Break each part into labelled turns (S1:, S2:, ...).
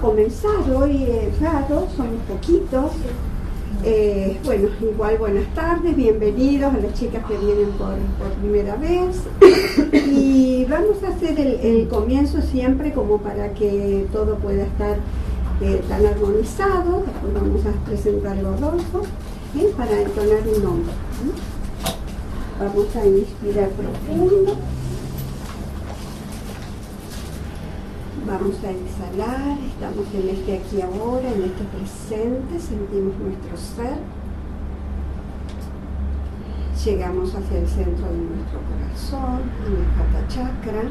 S1: comenzar. Hoy es raro, somos poquitos. Bueno, igual buenas tardes, bienvenidos a las chicas que vienen por primera vez. Y vamos a hacer el comienzo siempre como para que todo pueda estar tan armonizado. Después vamos a presentarlo a Adolfo para entonar un nombre. Vamos a inspirar profundo. Vamos a exhalar, estamos en este aquí ahora, en este presente, sentimos nuestro ser. Llegamos hacia el centro de nuestro corazón, en el Hatha Chakra.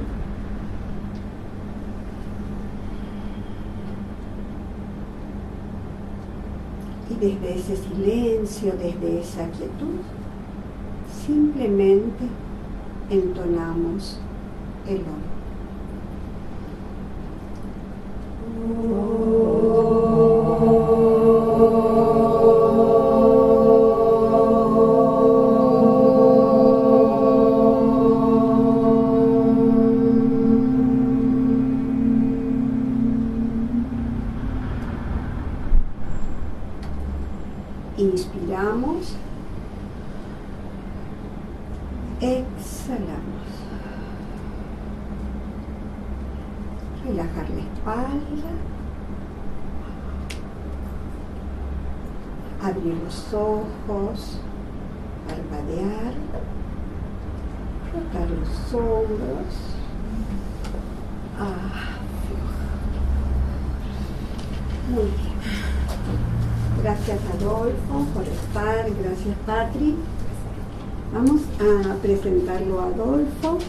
S1: Y desde ese silencio, desde esa quietud, simplemente entonamos el Om. Inspiramos, exhalamos. Relajar la espalda, abrir los ojos, parpadear, frotar los hombros, muy bien. Gracias Adolfo por estar, gracias Patri. Vamos a presentarlo a Adolfo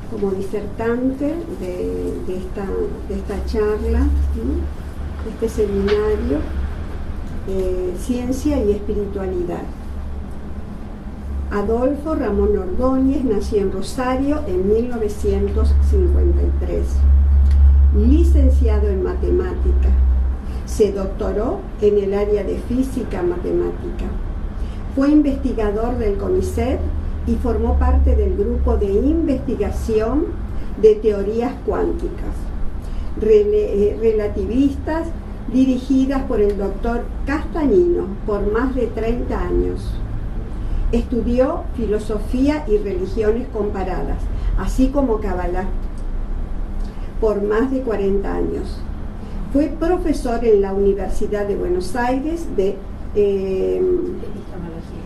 S1: como disertante de esta charla, de este seminario de Ciencia y Espiritualidad. Adolfo Ramón Ordóñez nació en Rosario en 1953, licenciado en Matemática. Se doctoró en el área de Física Matemática. Fue investigador del CONICET y formó parte del grupo de investigación de teorías cuánticas relativistas dirigidas por el doctor Castañino por más de 30 años. Estudió filosofía y religiones comparadas, así como Kabbalah, por más de 40 años. Fue profesor en la Universidad de Buenos Aires de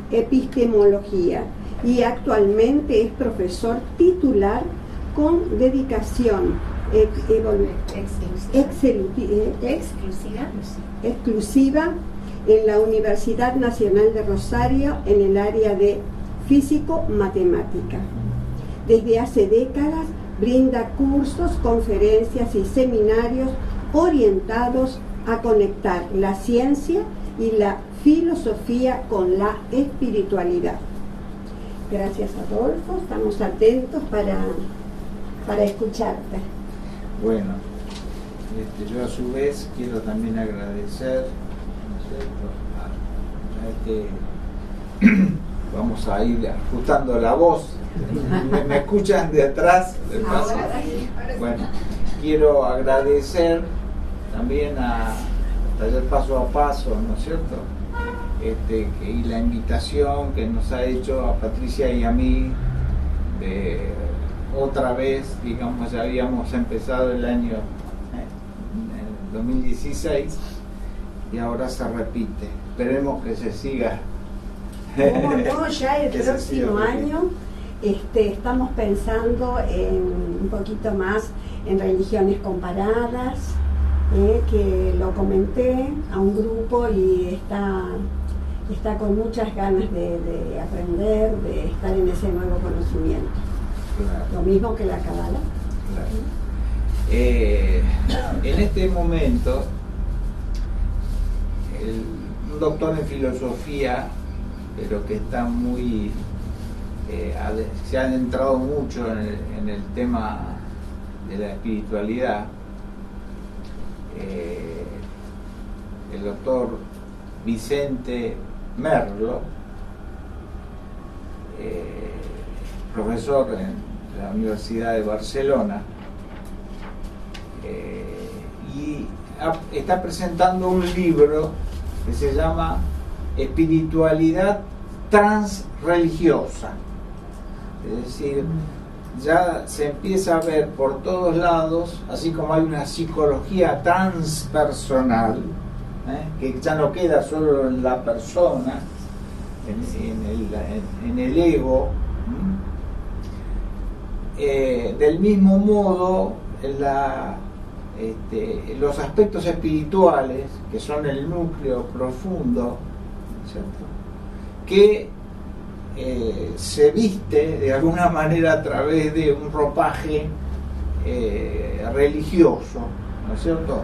S1: epistemología y actualmente es profesor titular con dedicación exclusiva en la Universidad Nacional de Rosario en el área de físico-matemática. Desde hace décadas brinda cursos, conferencias y seminarios orientados a conectar la ciencia y la filosofía con la espiritualidad. Gracias Adolfo, estamos atentos para escucharte.
S2: Bueno, yo a su vez quiero también agradecer, ¿no es cierto? Vamos a ir ajustando la voz. ¿Me escuchan de atrás? Bueno, quiero agradecer también a Taller Paso a Paso, ¿no es cierto? Y la invitación que nos ha hecho a Patricia y a mí de otra vez, digamos, ya habíamos empezado el año 2016 y ahora se repite. Esperemos que se siga.
S1: ¿Cómo no? Ya el próximo año estamos pensando en un poquito más en religiones comparadas, que lo comenté a un grupo y está con muchas ganas de aprender, de estar en ese nuevo conocimiento. Claro. Lo mismo que la Kabbalah.
S2: Claro. En este momento, un doctor en filosofía, pero que está muy... se ha adentrado mucho en el tema de la espiritualidad, el doctor Vicente Merlo, profesor en la Universidad de Barcelona, está presentando un libro que se llama Espiritualidad Transreligiosa. Es decir, ya se empieza a ver por todos lados, así como hay una psicología transpersonal, que ya no queda solo en la persona, en el ego. Del mismo modo, los aspectos espirituales, que son el núcleo profundo, ¿cierto?, que se viste de alguna manera a través de un ropaje religioso, ¿no es cierto?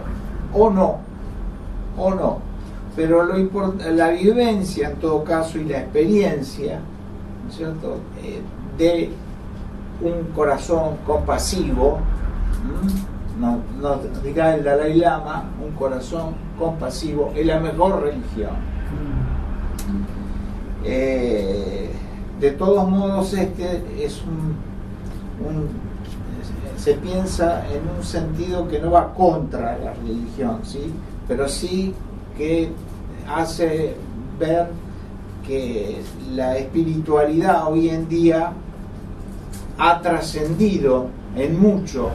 S2: O no, pero la vivencia en todo caso y la experiencia, ¿no es cierto?, de un corazón compasivo, no dirá el Dalai Lama, un corazón compasivo es la mejor religión. De todos modos, es se piensa en un sentido que no va contra la religión, ¿sí?, pero sí que hace ver que la espiritualidad hoy en día ha trascendido en mucho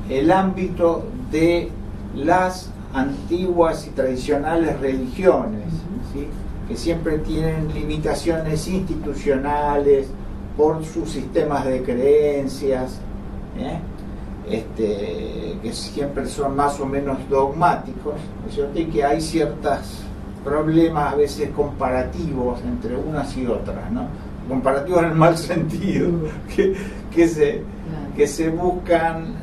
S2: el ámbito de las antiguas y tradicionales religiones, ¿sí?, que siempre tienen limitaciones institucionales por sus sistemas de creencias, que siempre son más o menos dogmáticos, ¿no es cierto?, y que hay ciertos problemas a veces comparativos entre unas y otras, ¿no?, comparativos en el mal sentido, que se buscan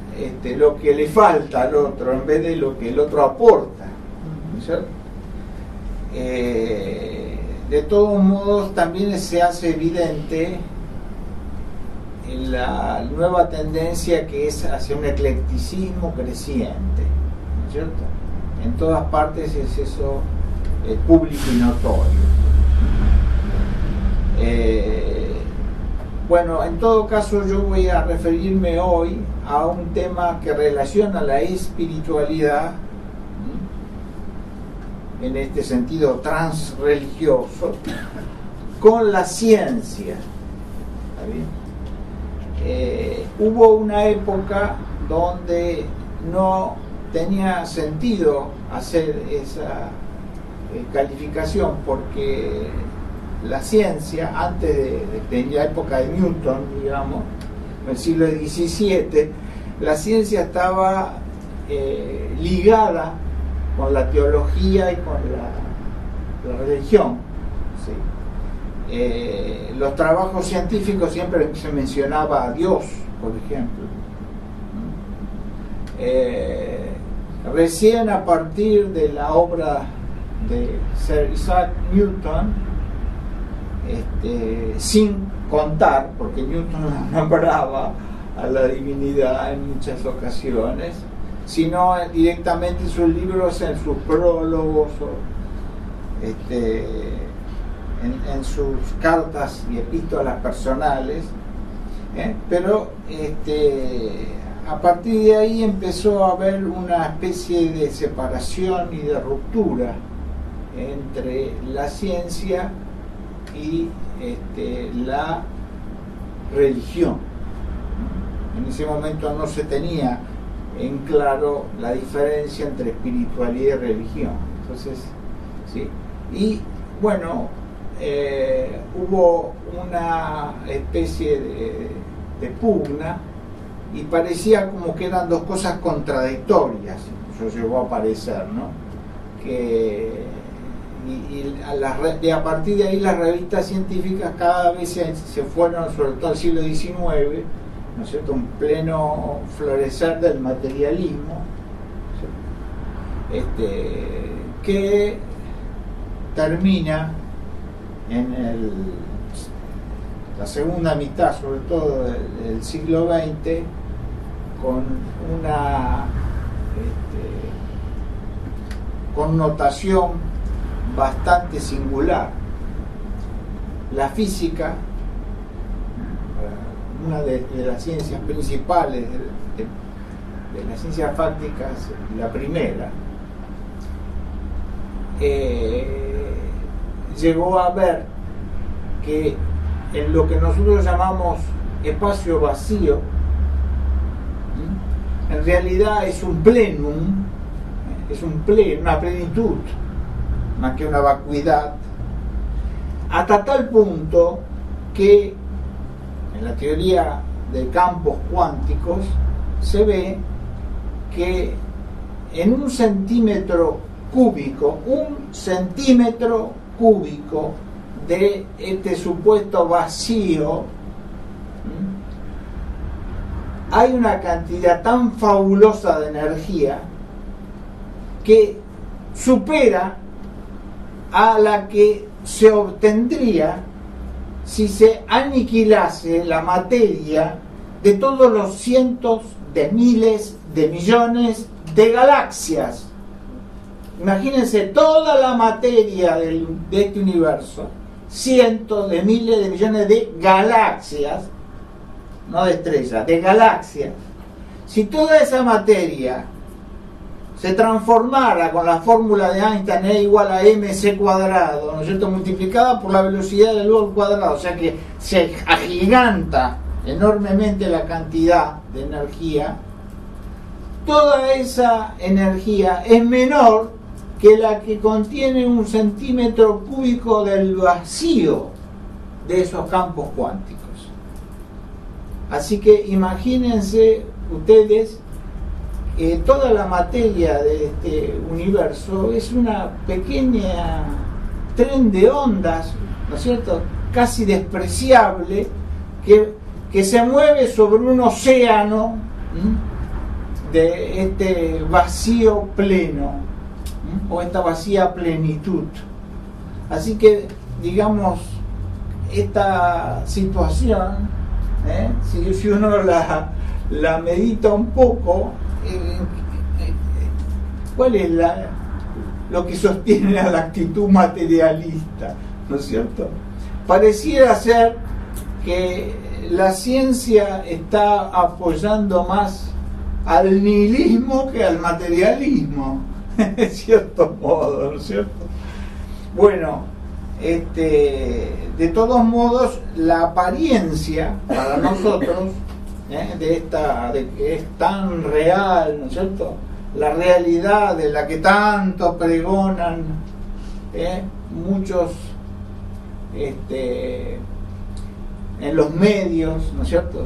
S2: lo que le falta al otro en vez de lo que el otro aporta, ¿no es cierto? De todos modos, también se hace evidente la nueva tendencia que es hacia un eclecticismo creciente, ¿no es cierto? En todas partes es eso público y notorio. Bueno, en todo caso yo voy a referirme hoy a un tema que relaciona la espiritualidad, en este sentido transreligioso, con la ciencia. ¿Está bien? Hubo una época donde no tenía sentido hacer esa calificación, porque la ciencia, antes de la época de Newton, digamos, en el siglo XVII, la ciencia estaba ligada con la teología y con la religión, ¿sí? Los trabajos científicos siempre se mencionaba a Dios, por ejemplo. Recién a partir de la obra de Sir Isaac Newton, sin contar, porque Newton nombraba a la divinidad en muchas ocasiones, sino directamente en sus libros, en sus prólogos, en sus cartas y epístolas personales, pero a partir de ahí empezó a haber una especie de separación y de ruptura entre la ciencia y la religión. En ese momento no se tenía en claro la diferencia entre espiritualidad y religión. Entonces, sí. Y bueno, hubo una especie de pugna, y parecía como que eran dos cosas contradictorias. Eso llegó a parecer, ¿no? Y a partir de ahí las revistas científicas cada vez se fueron, sobre todo en el siglo XIX, ¿no es cierto?, un pleno florecer del materialismo, que termina en la segunda mitad, sobre todo del siglo XX, con una connotación bastante singular. La física, una de las ciencias principales de las ciencias fácticas, la primera, llegó a ver que en lo que nosotros llamamos espacio vacío, en realidad es un plenum, una plenitud, más que una vacuidad, hasta tal punto que en la teoría de campos cuánticos se ve que en un centímetro cúbico de este supuesto vacío, hay una cantidad tan fabulosa de energía que supera a la que se obtendría si se aniquilase la materia de todos los cientos de miles de millones de galaxias. Imagínense toda la materia de este universo, cientos de miles de millones de galaxias, no de estrellas, de galaxias. Si toda esa materia se transformara con la fórmula de Einstein, E igual a mc cuadrado, ¿no es cierto?, multiplicada por la velocidad de la luz al cuadrado, o sea que se agiganta enormemente la cantidad de energía, toda esa energía es menor que la que contiene un centímetro cúbico del vacío de esos campos cuánticos. Así que imagínense ustedes, toda la materia de este universo es una pequeña tren de ondas, ¿no es cierto?, casi despreciable, que se mueve sobre un océano de este vacío pleno, o esta vacía plenitud. Así que, digamos, esta situación, si uno la medita un poco, ¿cuál es lo que sostiene a la actitud materialista? ¿No es cierto? Pareciera ser que la ciencia está apoyando más al nihilismo que al materialismo, en cierto modo, ¿no es cierto? Bueno, de todos modos, la apariencia para nosotros de que es tan real, ¿no es cierto?, la realidad de la que tanto pregonan muchos en los medios, ¿no es cierto?,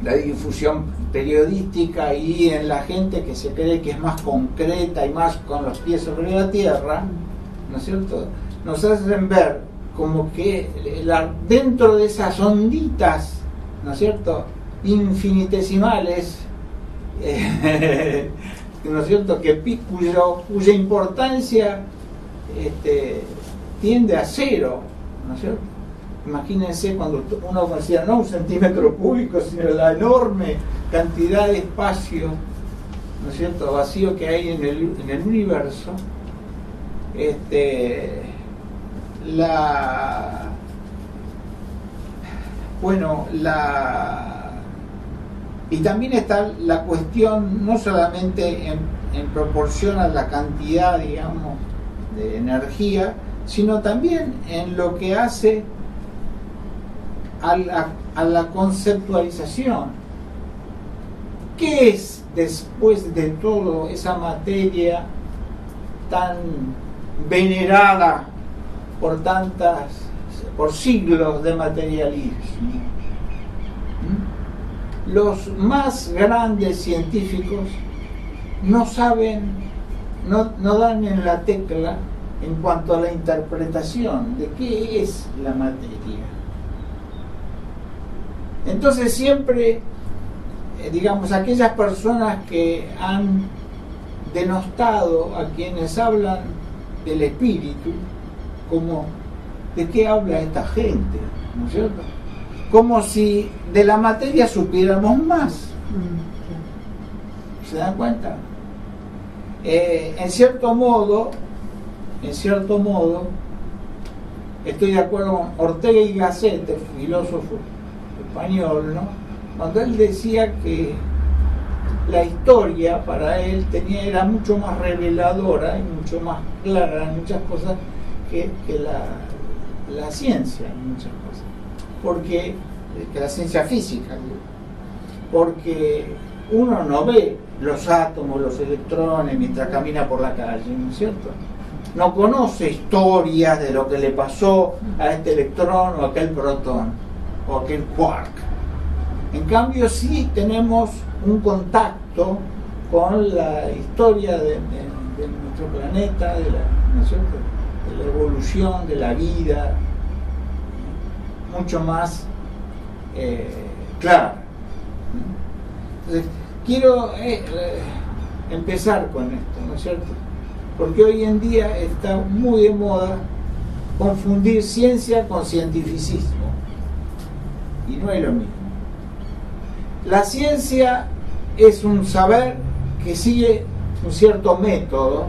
S2: la difusión periodística, y en la gente que se cree que es más concreta y más con los pies sobre la tierra, ¿no es cierto?, nos hacen ver como que dentro de esas onditas, ¿no es cierto?, infinitesimales, ¿no es cierto?, cuya importancia tiende a cero, ¿no es cierto? Imagínense cuando uno considera no un centímetro cúbico, sino la enorme cantidad de espacio, ¿no es cierto?, vacío que hay en el universo. Y también está la cuestión no solamente en proporción a la cantidad, digamos, de energía, sino también en lo que hace a la conceptualización. ¿Qué es, después de todo, esa materia tan venerada por siglos de materialismo? Los más grandes científicos no saben, no dan en la tecla en cuanto a la interpretación de qué es la materia. Entonces siempre, digamos, aquellas personas que han denostado a quienes hablan del espíritu, como ¿de qué habla esta gente? ¿No es cierto? Como si de la materia supiéramos más. ¿Se dan cuenta? En cierto modo, estoy de acuerdo con Ortega y Gasset, el filósofo español, ¿no?, cuando él decía que la historia para él era mucho más reveladora y mucho más clara en muchas cosas que la ciencia en muchas cosas. Porque que la ciencia física, porque uno no ve los átomos, los electrones mientras camina por la calle, ¿no es cierto? No conoce historias de lo que le pasó a este electrón o a aquel protón o a aquel quark. En cambio sí tenemos un contacto con la historia de nuestro planeta, ¿no es cierto?, de la evolución de la vida, mucho más clara. Entonces, quiero empezar con esto, ¿no es cierto? Porque hoy en día está muy de moda confundir ciencia con cientificismo, y no es lo mismo. La ciencia es un saber que sigue un cierto método,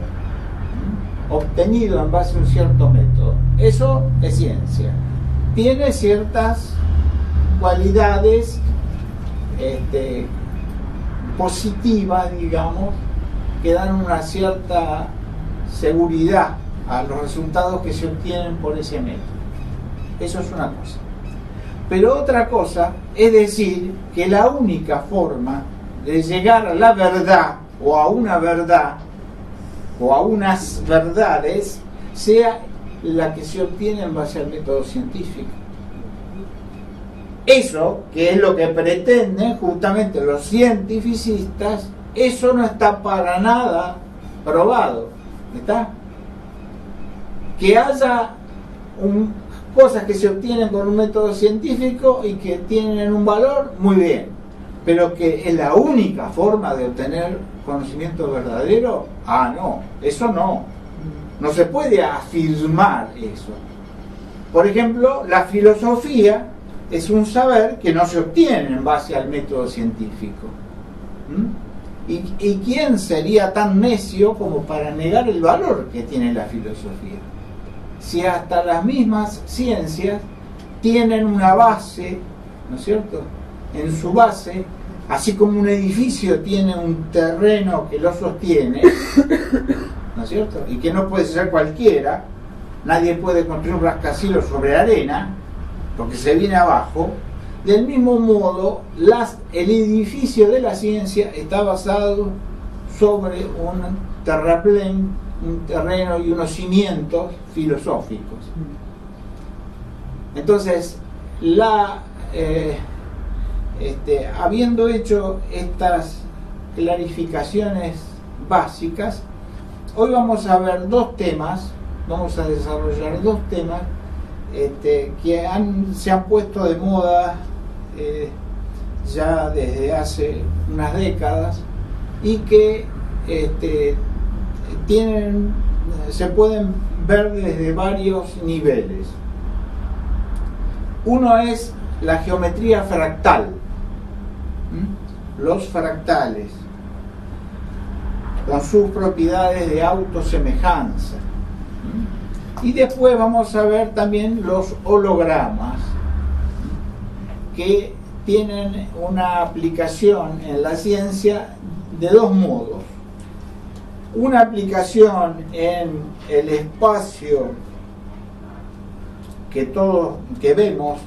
S2: obtenido en base a un cierto método. Eso es ciencia. Tiene ciertas cualidades positivas, digamos, que dan una cierta seguridad a los resultados que se obtienen por ese método. Eso es una cosa. Pero otra cosa es decir que la única forma de llegar a la verdad o a una verdad o a unas verdades sea la que se obtiene en base al método científico. Eso, que es lo que pretenden justamente los cientificistas, eso no está para nada probado. ¿Está? Que haya cosas que se obtienen con un método científico y que tienen un valor, muy bien, pero que es la única forma de obtener conocimiento verdadero, no, eso no se puede afirmar eso. Por ejemplo, la filosofía es un saber que no se obtiene en base al método científico. ¿Y quién sería tan necio como para negar el valor que tiene la filosofía? Si hasta las mismas ciencias tienen una base, ¿no es cierto?, en su base, así como un edificio tiene un terreno que lo sostiene, ¿no es cierto?, y que no puede ser cualquiera, nadie puede construir un rascacielos sobre arena, porque se viene abajo. Del mismo modo, el edificio de la ciencia está basado sobre un terraplén, un terreno y unos cimientos filosóficos. Entonces, habiendo hecho estas clarificaciones básicas, hoy vamos a ver vamos a desarrollar dos temas que se han puesto de moda ya desde hace unas décadas y que se pueden ver desde varios niveles. Uno es la geometría fractal, los fractales, con sus propiedades de autosemejanza. Y después vamos a ver también los hologramas, que tienen una aplicación en la ciencia de dos modos. Una aplicación en el espacio que vemos,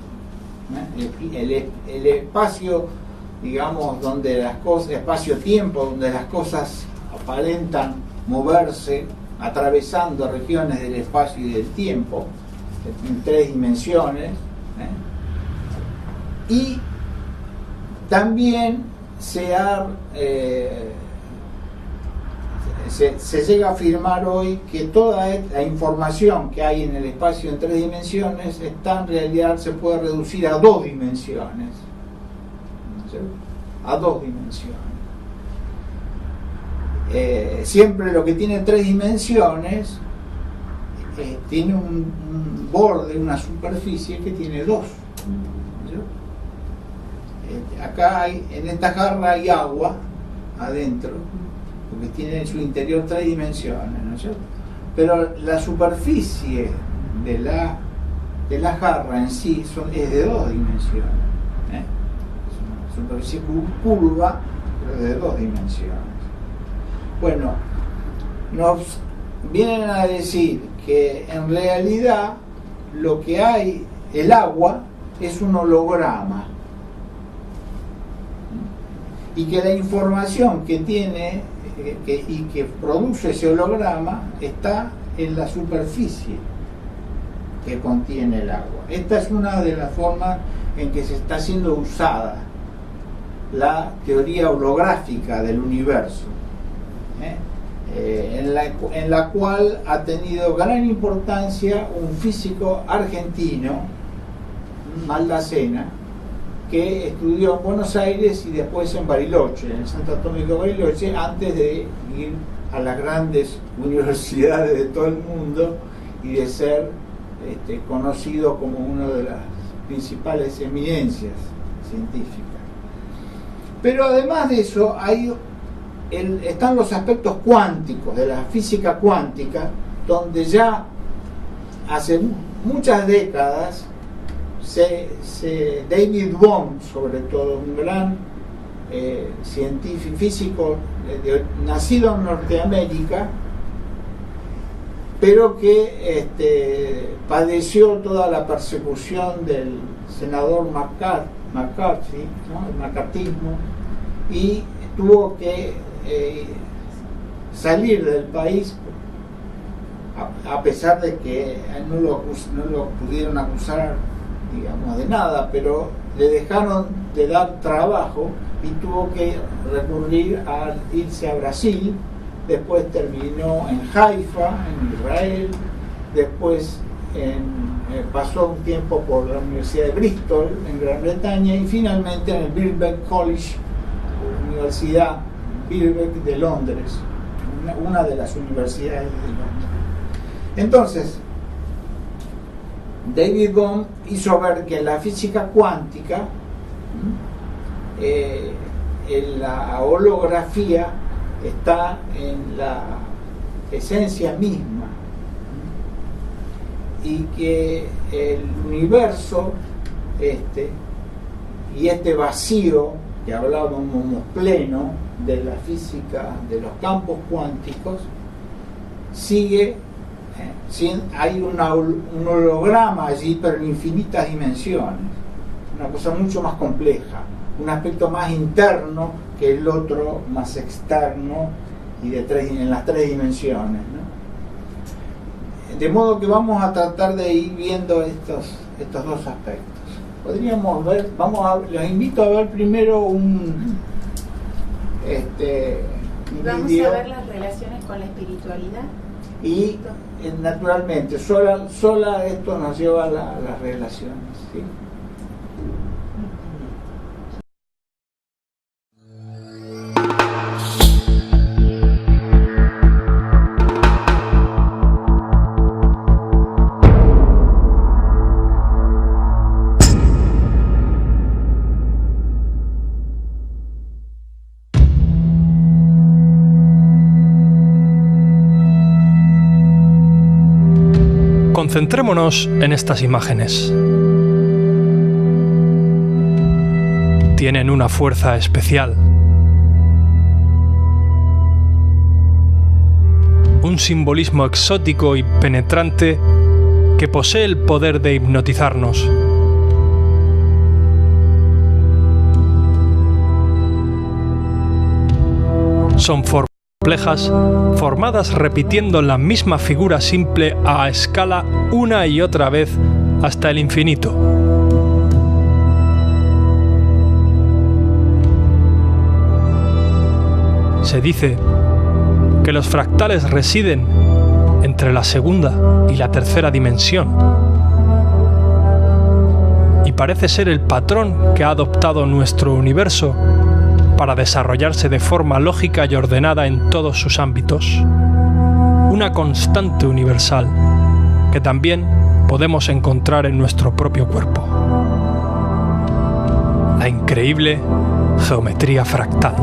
S2: el espacio, digamos, donde las cosas, espacio-tiempo, donde las cosas aparentan moverse atravesando regiones del espacio y del tiempo en 3 dimensiones, y también se llega a afirmar hoy que toda la información que hay en el espacio en 3 dimensiones en realidad se puede reducir a 2 dimensiones, ¿sí? A 2 dimensiones. Siempre lo que tiene 3 dimensiones tiene un borde, una superficie que tiene 2. Acá en esta jarra hay agua adentro, porque tiene en su interior 3 dimensiones, ¿no es cierto? Pero la superficie de la jarra en sí es de 2 dimensiones. Es una superficie curva, pero de 2 dimensiones. Bueno, nos vienen a decir que en realidad lo que hay, el agua, es un holograma, y que la información que tiene y que produce ese holograma está en la superficie que contiene el agua. Esta es una de las formas en que se está siendo usada la teoría holográfica del universo, en la cual ha tenido gran importancia un físico argentino, Maldacena, que estudió en Buenos Aires y después en Bariloche, en el Centro Atómico de Bariloche, antes de ir a las grandes universidades de todo el mundo y de ser conocido como una de las principales eminencias científicas. Pero además de eso están los aspectos cuánticos de la física cuántica, donde ya hace muchas décadas David Bohm, sobre todo, un gran científico, físico nacido en Norteamérica, pero que padeció toda la persecución del senador McCarthy, ¿no? El macartismo, y tuvo que salir del país, a pesar de que no lo pudieron acusar, digamos, de nada, pero le dejaron de dar trabajo y tuvo que recurrir a irse a Brasil. Después terminó en Haifa, en Israel, después pasó un tiempo por la Universidad de Bristol, en Gran Bretaña, y finalmente en el Birkbeck College, Universidad Birkbeck de Londres, una de las universidades de Londres. Entonces, David Bohm hizo ver que la física cuántica, en la holografía, está en la esencia misma, y que el universo y este vacío que hablábamos pleno de la física de los campos cuánticos sigue. Hay un holograma allí, pero en infinitas dimensiones, una cosa mucho más compleja, un aspecto más interno que el otro más externo y en las 3 dimensiones, ¿no? De modo que vamos a tratar de ir viendo estos 2 aspectos. Podríamos ver, los invito a ver primero un
S3: vamos
S2: video,
S3: a ver las relaciones con la espiritualidad.
S2: Y naturalmente, sola esto nos lleva a las relaciones, ¿sí?
S4: Concentrémonos en estas imágenes. Tienen una fuerza especial. Un simbolismo exótico y penetrante que posee el poder de hipnotizarnos. Son formas complejas, formadas repitiendo la misma figura simple a escala una y otra vez hasta el infinito. Se dice que los fractales residen entre la segunda y la tercera dimensión, y parece ser el patrón que ha adoptado nuestro universo para desarrollarse de forma lógica y ordenada en todos sus ámbitos. Una constante universal que también podemos encontrar en nuestro propio cuerpo. La increíble geometría fractal.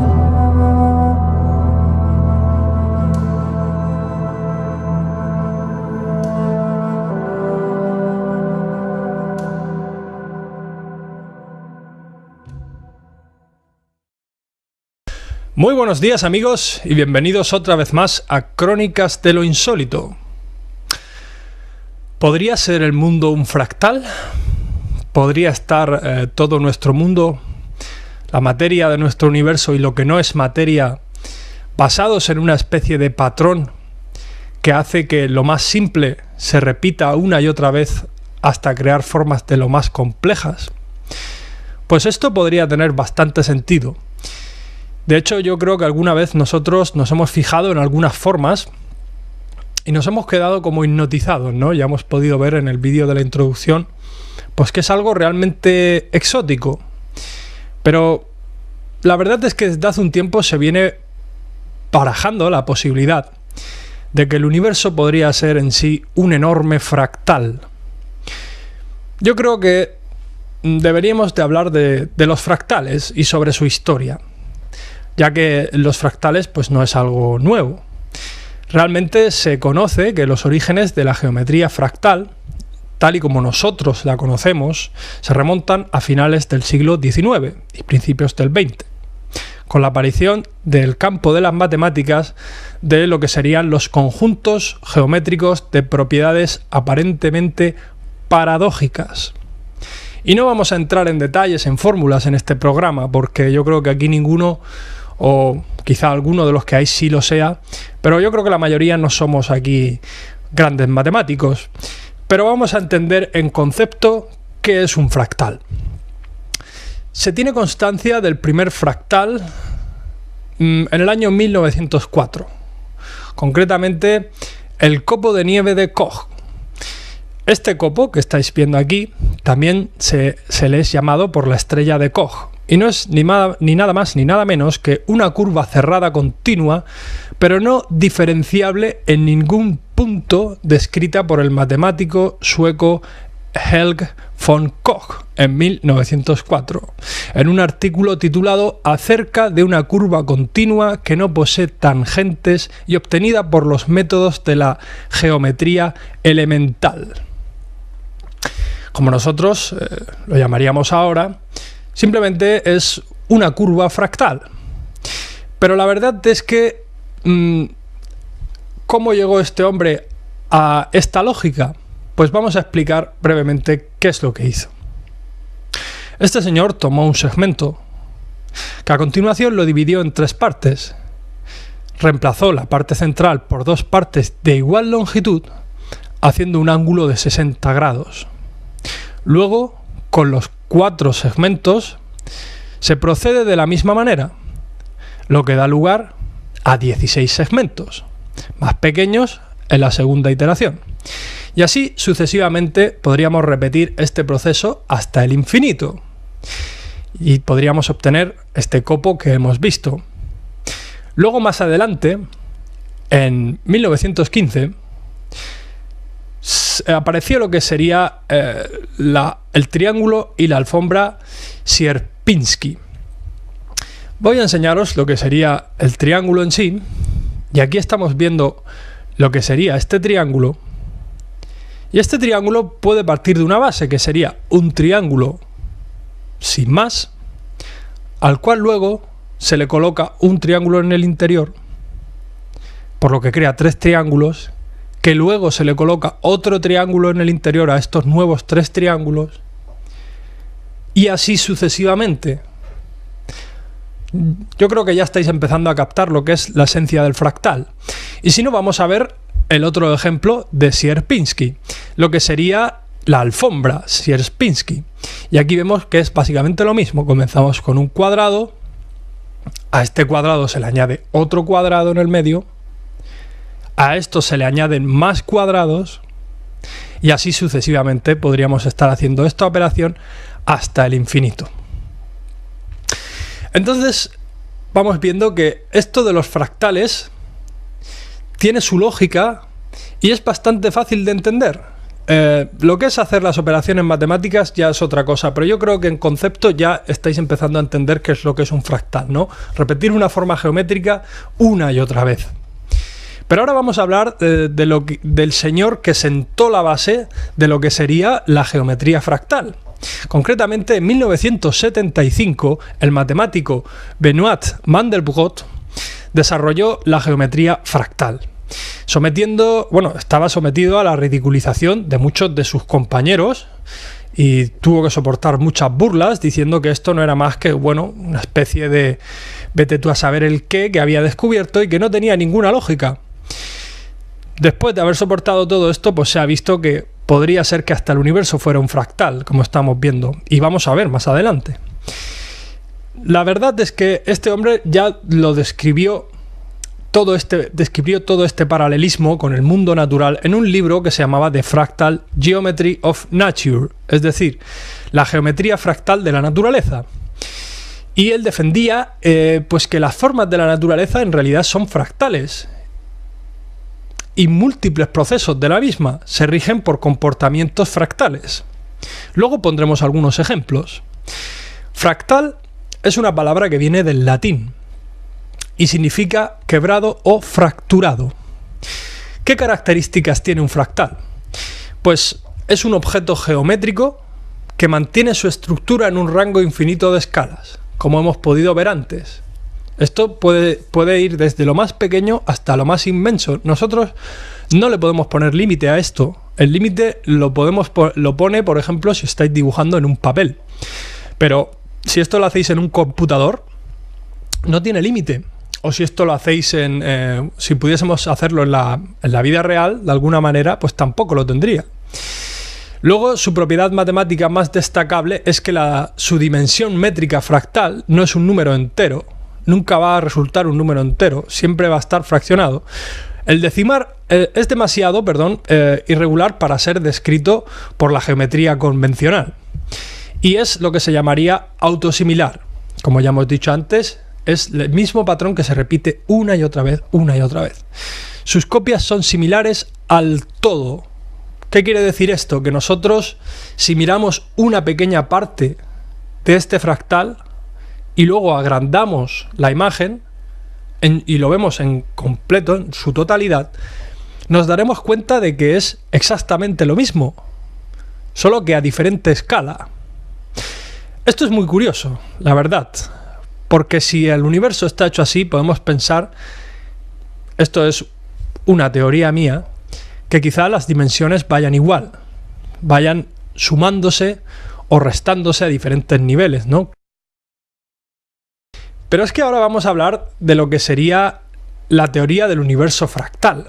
S4: Muy buenos días amigos y bienvenidos otra vez más a Crónicas de lo Insólito. ¿Podría ser el mundo un fractal? ¿Podría estar todo nuestro mundo, la materia de nuestro universo y lo que no es materia, basados en una especie de patrón que hace que lo más simple se repita una y otra vez hasta crear formas de lo más complejas? Pues esto podría tener bastante sentido. De hecho, yo creo que alguna vez nosotros nos hemos fijado en algunas formas y nos hemos quedado como hipnotizados, ¿no? Ya hemos podido ver en el vídeo de la introducción, pues que es algo realmente exótico. Pero la verdad es que desde hace un tiempo se viene barajando la posibilidad de que el universo podría ser en sí un enorme fractal. Yo creo que deberíamos de hablar de los fractales y sobre su historia, ya que los fractales pues no es algo nuevo. Realmente se conoce que los orígenes de la geometría fractal, tal y como nosotros la conocemos, se remontan a finales del siglo XIX y principios del XX, con la aparición del campo de las matemáticas de lo que serían los conjuntos geométricos de propiedades aparentemente paradójicas. Y no vamos a entrar en detalles, en fórmulas en este programa, porque yo creo que aquí ninguno, o quizá alguno de los que hay sí lo sea, pero yo creo que la mayoría no somos aquí grandes matemáticos. Pero vamos a entender en concepto qué es un fractal. Se tiene constancia del primer fractal en el año 1904, concretamente el copo de nieve de Koch. Este copo que estáis viendo aquí también se le es llamado por la estrella de Koch, y no es ni nada más ni nada menos que una curva cerrada continua, pero no diferenciable en ningún punto, descrita por el matemático sueco Helge von Koch en 1904, en un artículo titulado Acerca de una curva continua que no posee tangentes y obtenida por los métodos de la geometría elemental. Como nosotros lo llamaríamos ahora, simplemente es una curva fractal. Pero la verdad es que ¿cómo llegó este hombre a esta lógica? Pues vamos a explicar brevemente qué es lo que hizo. Este señor tomó un segmento que a continuación lo dividió en tres partes. Reemplazó la parte central por dos partes de igual longitud, haciendo un ángulo de 60 grados. Luego, con los cuatro segmentos, se procede de la misma manera, lo que da lugar a 16 segmentos, más pequeños en la segunda iteración. Y así sucesivamente podríamos repetir este proceso hasta el infinito. Y podríamos obtener este copo que hemos visto. Luego, más adelante, en 1915, apareció lo que sería el triángulo y la alfombra Sierpinski. Voy a enseñaros lo que sería el triángulo en sí, y aquí estamos viendo lo que sería este triángulo, y este triángulo puede partir de una base que sería un triángulo sin más, al cual luego se le coloca un triángulo en el interior, por lo que crea tres triángulos, que luego se le coloca otro triángulo en el interior a estos nuevos tres triángulos, y así sucesivamente. Yo creo que ya estáis empezando a captar lo que es la esencia del fractal. Y si no, vamos a ver el otro ejemplo de Sierpinski, lo que sería la alfombra Sierpinski. Y aquí vemos que es básicamente lo mismo. Comenzamos con un cuadrado, a este cuadrado se le añade otro cuadrado en el medio, a esto se le añaden más cuadrados, y así sucesivamente podríamos estar haciendo esta operación hasta el infinito. Entonces vamos viendo que esto de los fractales tiene su lógica y es bastante fácil de entender. Lo que es hacer las operaciones matemáticas ya es otra cosa, pero yo creo que en concepto ya estáis empezando a entender qué es lo que es un fractal, ¿no? Repetir una forma geométrica una y otra vez. Pero ahora vamos a hablar del señor que sentó la base de lo que sería la geometría fractal. Concretamente, en 1975, el matemático Benoit Mandelbrot desarrolló la geometría fractal, estaba sometido a la ridiculización de muchos de sus compañeros y tuvo que soportar muchas burlas diciendo que esto no era más que, una especie de vete tú a saber el qué que había descubierto y que no tenía ninguna lógica. Después de haber soportado todo esto, pues se ha visto que podría ser que hasta el universo fuera un fractal, como estamos viendo, y vamos a ver más adelante. La verdad es que este hombre ya lo describió todo este paralelismo con el mundo natural en un libro que se llamaba The Fractal Geometry of Nature, es decir, la geometría fractal de la naturaleza. Y él defendía pues que las formas de la naturaleza en realidad son fractales y múltiples procesos de la misma se rigen por comportamientos fractales. Luego pondremos algunos ejemplos. Fractal es una palabra que viene del latín y significa quebrado o fracturado. ¿Qué características tiene un fractal? Pues es un objeto geométrico que mantiene su estructura en un rango infinito de escalas, como hemos podido ver antes. Esto puede ir desde lo más pequeño hasta lo más inmenso. Nosotros no le podemos poner límite a esto. El límite lo pone, por ejemplo, si estáis dibujando en un papel. Pero si esto lo hacéis en un computador, no tiene límite. O si esto lo hacéis si pudiésemos hacerlo en la vida real, de alguna manera, pues tampoco lo tendría. Luego, su propiedad matemática más destacable es que su dimensión métrica fractal no es un número entero. Nunca va a resultar un número entero, siempre va a estar fraccionado. El decimar es demasiado, irregular para ser descrito por la geometría convencional. Y es lo que se llamaría autosimilar. Como ya hemos dicho antes, es el mismo patrón que se repite una y otra vez. Sus copias son similares al todo. ¿Qué quiere decir esto? Que nosotros, si miramos una pequeña parte de este fractal y luego agrandamos la imagen y lo vemos en completo, en su totalidad, nos daremos cuenta de que es exactamente lo mismo, solo que a diferente escala. Esto es muy curioso, la verdad, porque si el universo está hecho así, podemos pensar, esto es una teoría mía, que quizá las dimensiones vayan igual, vayan sumándose o restándose a diferentes niveles, ¿no? Pero es que ahora vamos a hablar de lo que sería la teoría del universo fractal.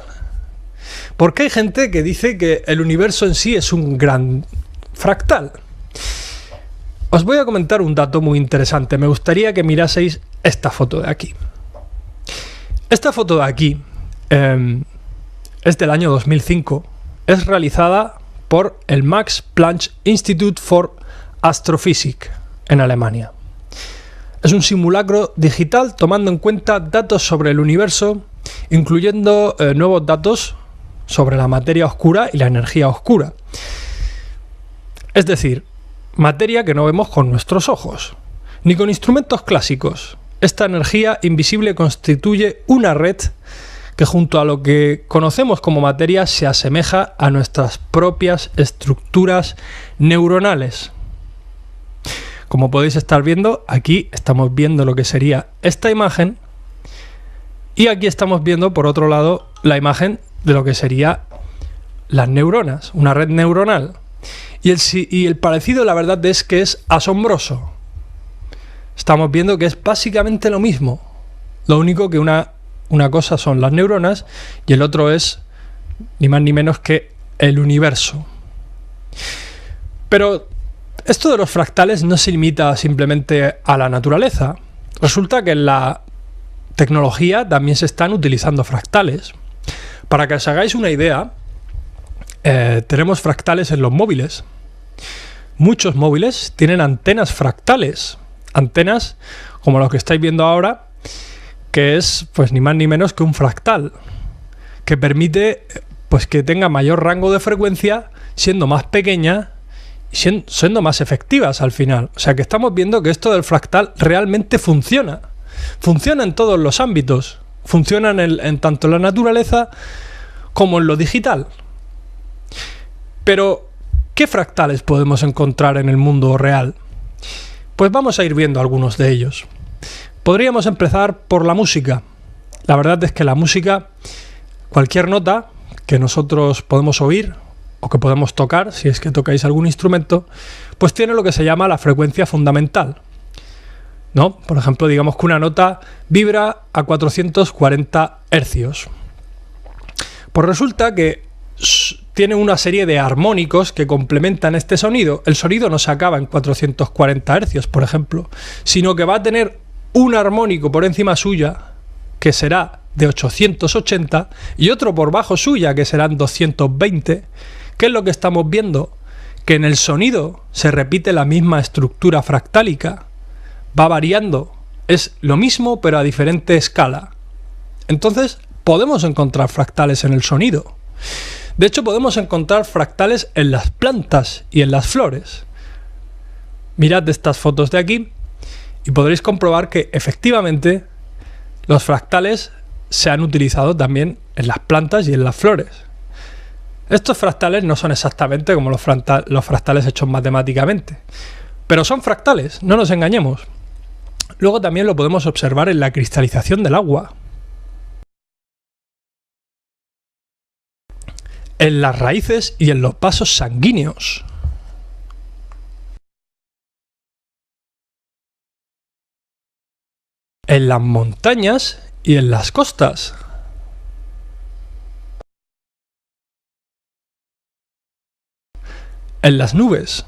S4: Porque hay gente que dice que el universo en sí es un gran fractal. Os voy a comentar un dato muy interesante. Me gustaría que miraseis esta foto de aquí. Esta foto de aquí es del año 2005. Es realizada por el Max Planck Institute for Astrophysics en Alemania. Es un simulacro digital tomando en cuenta datos sobre el universo, incluyendo nuevos datos sobre la materia oscura y la energía oscura. Es decir, materia que no vemos con nuestros ojos, ni con instrumentos clásicos. Esta energía invisible constituye una red que, junto a lo que conocemos como materia, se asemeja a nuestras propias estructuras neuronales. Como podéis estar viendo, aquí estamos viendo lo que sería esta imagen y aquí estamos viendo, por otro lado, la imagen de lo que sería las neuronas, una red neuronal. Y el parecido, la verdad, es que es asombroso. Estamos viendo que es básicamente lo mismo. Lo único que una cosa son las neuronas y el otro es ni más ni menos que el universo. Pero esto de los fractales no se limita simplemente a la naturaleza. Resulta que en la tecnología también se están utilizando fractales. Para que os hagáis una idea, tenemos fractales en los móviles. Muchos móviles tienen antenas fractales. Antenas como lo que estáis viendo ahora, que es pues ni más ni menos que un fractal, que permite pues que tenga mayor rango de frecuencia, siendo más pequeña, siendo más efectivas al final. O sea que estamos viendo que esto del fractal realmente funciona. Funciona en todos los ámbitos. Funciona en tanto en la naturaleza como en lo digital. Pero ¿Qué fractales podemos encontrar en el mundo real? Pues vamos a ir viendo algunos de ellos. Podríamos empezar por la música. La verdad es que la música, cualquier nota que nosotros podemos oír o que podemos tocar, si es que tocáis algún instrumento, pues tiene lo que se llama la frecuencia fundamental, ¿no? Por ejemplo, digamos que una nota vibra a 440 hercios. Pues resulta que tiene una serie de armónicos que complementan este sonido. El sonido no se acaba en 440 hercios, por ejemplo, sino que va a tener un armónico por encima suya, que será de 880, y otro por bajo suya, que serán 220. ¿Qué es lo que estamos viendo? Que en el sonido se repite la misma estructura fractálica. Va variando. Es lo mismo, pero a diferente escala. Entonces, podemos encontrar fractales en el sonido. De hecho, podemos encontrar fractales en las plantas y en las flores. Mirad estas fotos de aquí y podréis comprobar que efectivamente los fractales se han utilizado también en las plantas y en las flores. Estos fractales no son exactamente como los fractales hechos matemáticamente, pero son fractales, no nos engañemos. Luego también lo podemos observar en la cristalización del agua, en las raíces y en los vasos sanguíneos. En las montañas y en las costas. En las nubes.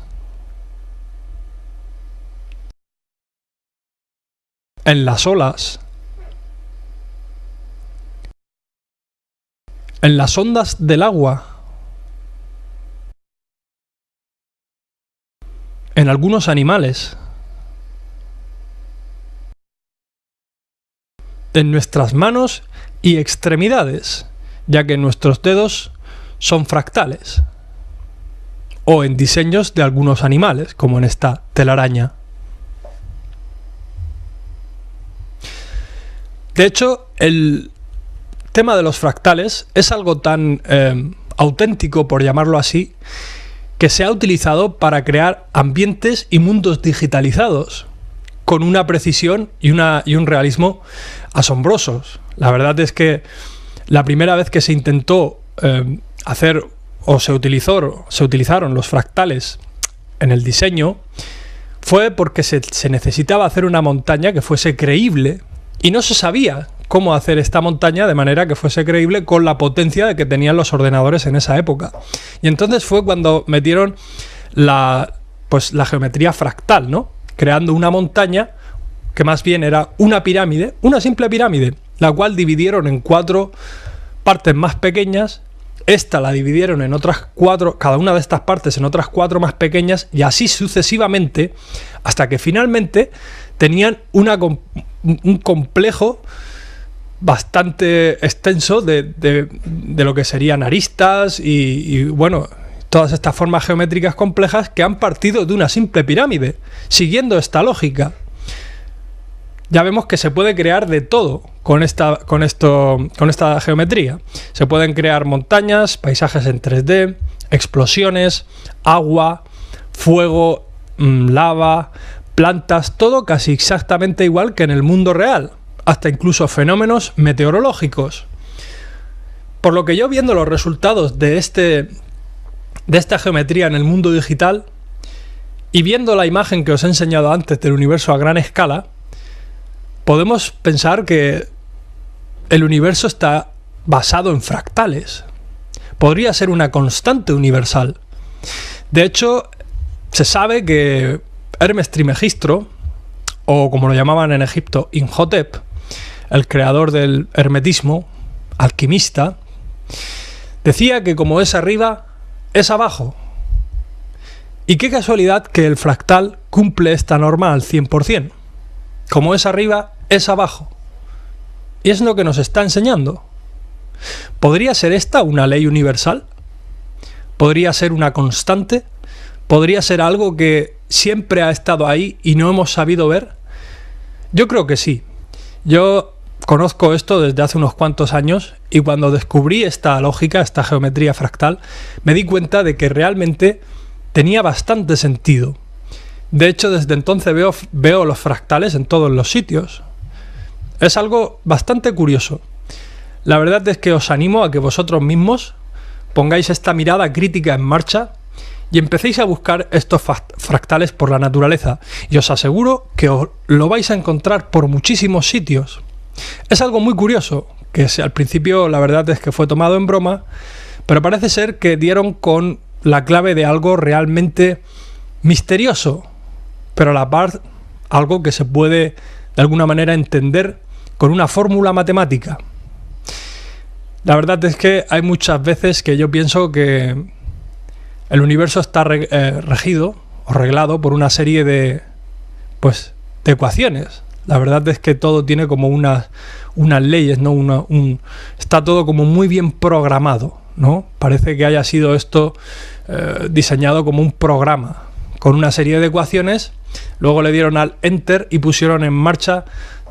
S4: En las olas. En las ondas del agua. En algunos animales. En nuestras manos y extremidades, ya que nuestros dedos son fractales. O en diseños de algunos animales, como en esta telaraña. De hecho, el tema de los fractales es algo tan auténtico, por llamarlo así, que se ha utilizado para crear ambientes y mundos digitalizados, con una precisión y un realismo asombrosos. La verdad es que la primera vez que se intentó hacer o se utilizaron los fractales en el diseño fue porque se necesitaba hacer una montaña que fuese creíble y no se sabía cómo hacer esta montaña de manera que fuese creíble con la potencia de que tenían los ordenadores en esa época. Y entonces fue cuando metieron la geometría fractal, ¿no? Creando una montaña que más bien era una pirámide, una simple pirámide, la cual dividieron en 4 partes más pequeñas. Esta la dividieron en otras 4, cada una de estas partes en otras 4 más pequeñas, y así sucesivamente, hasta que finalmente tenían un complejo bastante extenso de lo que serían aristas y bueno, todas estas formas geométricas complejas que han partido de una simple pirámide, siguiendo esta lógica. Ya vemos que se puede crear de todo con esta geometría. Se pueden crear montañas, paisajes en 3D, explosiones, agua, fuego, lava, plantas, todo casi exactamente igual que en el mundo real, hasta incluso fenómenos meteorológicos. Por lo que yo, viendo los resultados de esta geometría en el mundo digital y viendo la imagen que os he enseñado antes del universo a gran escala, podemos pensar que el universo está basado en fractales. Podría ser una constante universal. De hecho, se sabe que Hermes Trismegisto, o como lo llamaban en Egipto, Imhotep, el creador del hermetismo, alquimista, decía que como es arriba, es abajo. Y qué casualidad que el fractal cumple esta norma al 100%. Como es arriba, es abajo. Y es lo que nos está enseñando. ¿Podría ser esta una ley universal? ¿Podría ser una constante? ¿Podría ser algo que siempre ha estado ahí y no hemos sabido ver? Yo creo que sí. Yo conozco esto desde hace unos cuantos años y cuando descubrí esta lógica, esta geometría fractal, me di cuenta de que realmente tenía bastante sentido. De hecho, desde entonces veo los fractales en todos los sitios. Es algo bastante curioso. La verdad es que os animo a que vosotros mismos pongáis esta mirada crítica en marcha y empecéis a buscar estos fractales por la naturaleza. Y os aseguro que os lo vais a encontrar por muchísimos sitios. Es algo muy curioso, que al principio la verdad es que fue tomado en broma, pero parece ser que dieron con la clave de algo realmente misterioso, pero a la par algo que se puede de alguna manera entender con una fórmula matemática. La verdad es que hay muchas veces que yo pienso que el universo está regido o reglado por una serie de ecuaciones. La verdad es que todo tiene como unas leyes, ¿no? Está todo como muy bien programado, ¿no? Parece que haya sido esto diseñado como un programa, con una serie de ecuaciones, luego le dieron al enter y pusieron en marcha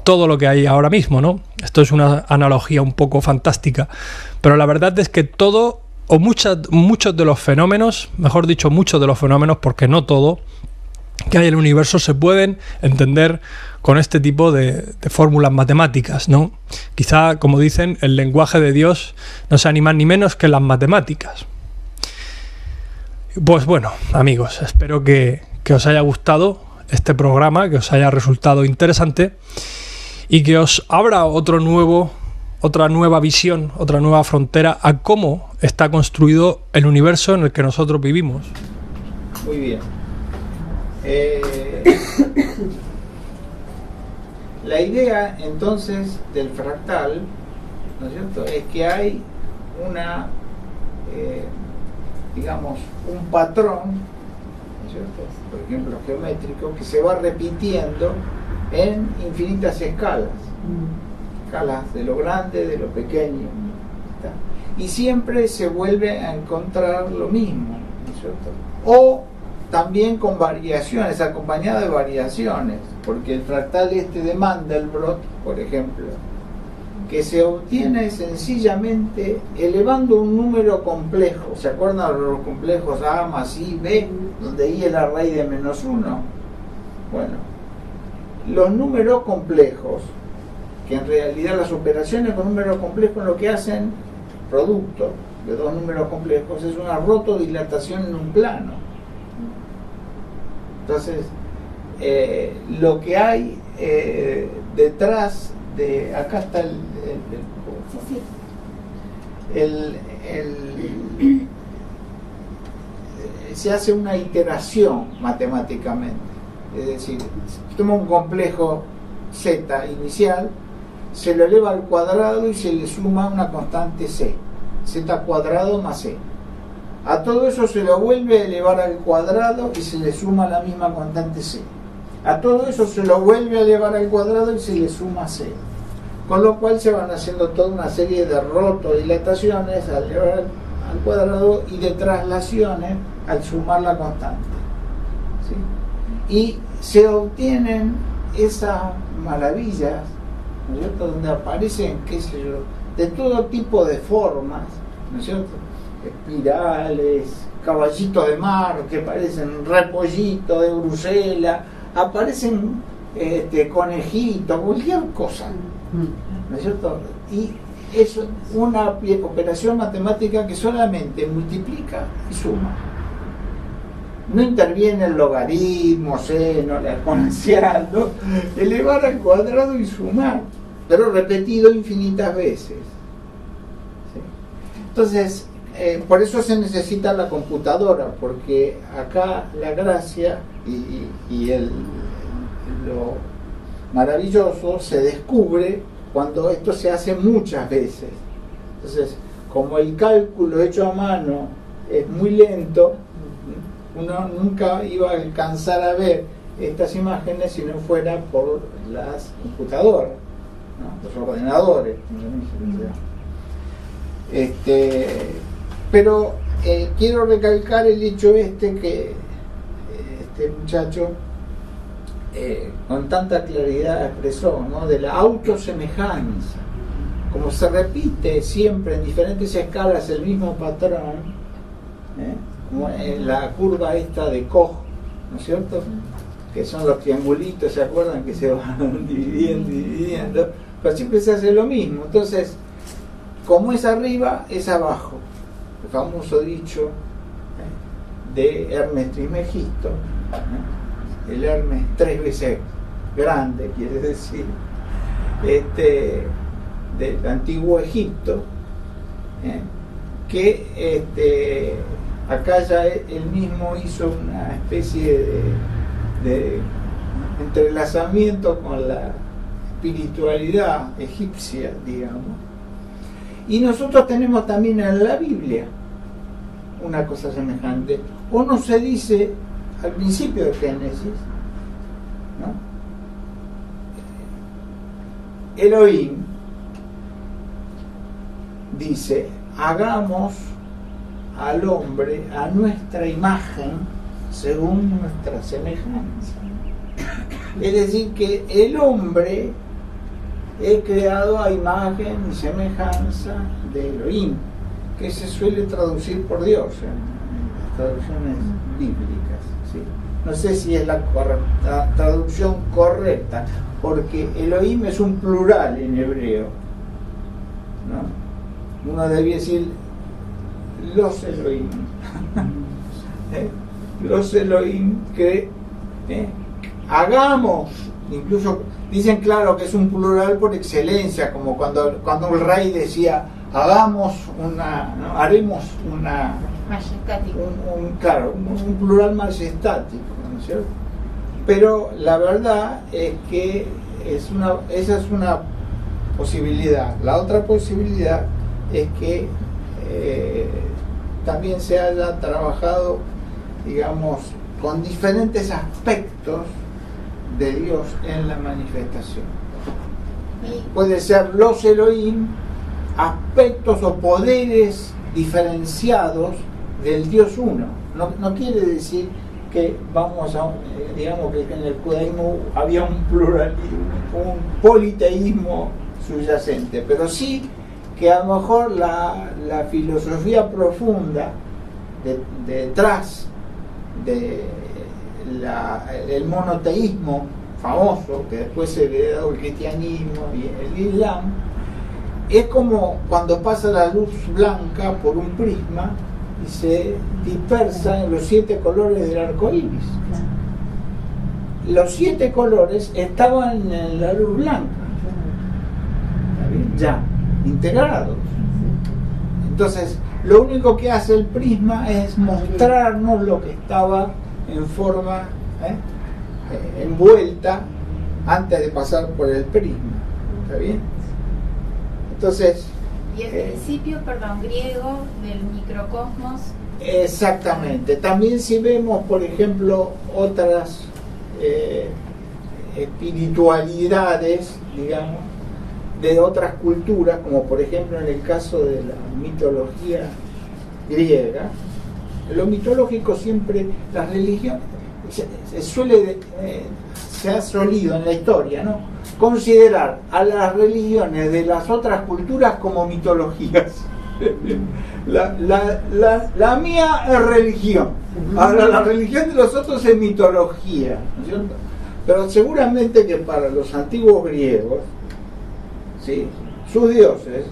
S4: todo lo que hay ahora mismo, ¿no? Esto es una analogía un poco fantástica, pero la verdad es que todo, o muchos de los fenómenos, mejor dicho, muchos de los fenómenos, porque no todo, que hay en el universo se pueden entender con este tipo de fórmulas matemáticas, ¿no? Quizá, como dicen, el lenguaje de Dios no sea ni más ni menos que las matemáticas. Pues bueno, amigos, espero que os haya gustado este programa, que os haya resultado interesante y que os abra otra nueva visión, otra nueva frontera a cómo está construido el universo en el que nosotros vivimos.
S2: Muy bien. La idea entonces del fractal, ¿no es cierto?, es que hay digamos, un patrón, ¿no es cierto?, por ejemplo geométrico, que se va repitiendo en infinitas escalas, escalas de lo grande, de lo pequeño, ¿está? Y siempre se vuelve a encontrar lo mismo, ¿no es cierto?, o también con variaciones, acompañada de variaciones, porque el fractal de Mandelbrot, por ejemplo, que se obtiene sencillamente elevando un número complejo. ¿Se acuerdan de los complejos A más I, B, donde I es la raíz de menos 1? Bueno, los números complejos, que en realidad las operaciones con números complejos lo que hacen, producto de dos números complejos, es una rotodilatación en un plano. Entonces, lo que hay detrás de... Acá está se hace una iteración matemáticamente. Es decir, se toma un complejo Z inicial, se lo eleva al cuadrado y se le suma una constante C, Z cuadrado más C. A todo eso se lo vuelve a elevar al cuadrado y se le suma la misma constante C. A todo eso se lo vuelve a elevar al cuadrado y se le suma C. Con lo cual se van haciendo toda una serie de rotodilataciones al elevar al cuadrado y de traslaciones al sumar la constante, ¿sí? Y se obtienen esas maravillas, ¿no es cierto?, donde aparecen, qué sé yo, de todo tipo de formas, ¿no es cierto?, espirales, caballitos de mar que parecen repollitos de Bruselas, aparecen conejitos, cualquier cosa, ¿no es cierto? Y es una operación matemática que solamente multiplica y suma. No interviene el logaritmo, seno, la exponencial, ¿no? Elevar al cuadrado y sumar, pero repetido infinitas veces, ¿sí? Entonces, por eso se necesita la computadora, porque acá la gracia y lo maravilloso se descubre cuando esto se hace muchas veces. Entonces, como el cálculo hecho a mano es muy lento, uno nunca iba a alcanzar a ver estas imágenes si no fuera por las computadoras, ¿no?, los ordenadores. Pero quiero recalcar el hecho que este muchacho con tanta claridad expresó, ¿no?, de la autosemejanza. Como se repite siempre en diferentes escalas el mismo patrón, como la curva esta de Koch, ¿no es cierto? Que son los triangulitos, ¿se acuerdan? Que se van dividiendo, pero siempre se hace lo mismo. Entonces, como es arriba, es abajo. El famoso dicho de Hermes Trismegisto, el Hermes 3 veces grande, quiere decir, del antiguo Egipto, que acá ya él mismo hizo una especie de entrelazamiento con la espiritualidad egipcia, digamos. Y nosotros tenemos también en la Biblia una cosa semejante. Uno se dice al principio de Génesis, ¿no? Elohim dice: hagamos al hombre a nuestra imagen según nuestra semejanza. Es decir, que el hombre es creado a imagen y semejanza de Elohim, que se suele traducir por Dios en las traducciones bíblicas, ¿sí? No sé si es la traducción correcta, porque Elohim es un plural en hebreo, ¿no? Uno debía decir los Elohim. Los Elohim que hagamos, incluso dicen claro que es un plural por excelencia, como cuando el rey decía hagamos una, ¿no? Haremos una
S3: majestático,
S2: un plural majestático, ¿no es cierto? Pero la verdad es que esa es una posibilidad. La otra posibilidad es que también se haya trabajado, digamos, con diferentes aspectos de Dios en la manifestación. Puede ser los Elohim, aspectos o poderes diferenciados del Dios uno. No quiere decir que digamos que en el judaísmo había un pluralismo, un politeísmo subyacente, pero sí que a lo mejor la filosofía profunda detrás del monoteísmo famoso, que después se heredó el cristianismo y el islam, es como cuando pasa la luz blanca por un prisma y se dispersa en los 7 colores del arco iris. Los 7 colores estaban en la luz blanca, ya integrados. Entonces, lo único que hace el prisma es mostrarnos lo que estaba en forma envuelta antes de pasar por el prisma. ¿Está bien? Entonces,
S3: y el principio, griego del microcosmos.
S2: Exactamente. También si vemos, por ejemplo, otras espiritualidades, digamos, de otras culturas, como por ejemplo en el caso de la mitología griega, lo mitológico siempre, las religiones, se ha solido en la historia, ¿no?, considerar a las religiones de las otras culturas como mitologías. La mía es religión, ahora la religión de los otros es mitología, ¿no es cierto? Pero seguramente que para los antiguos griegos, ¿sí?, sus dioses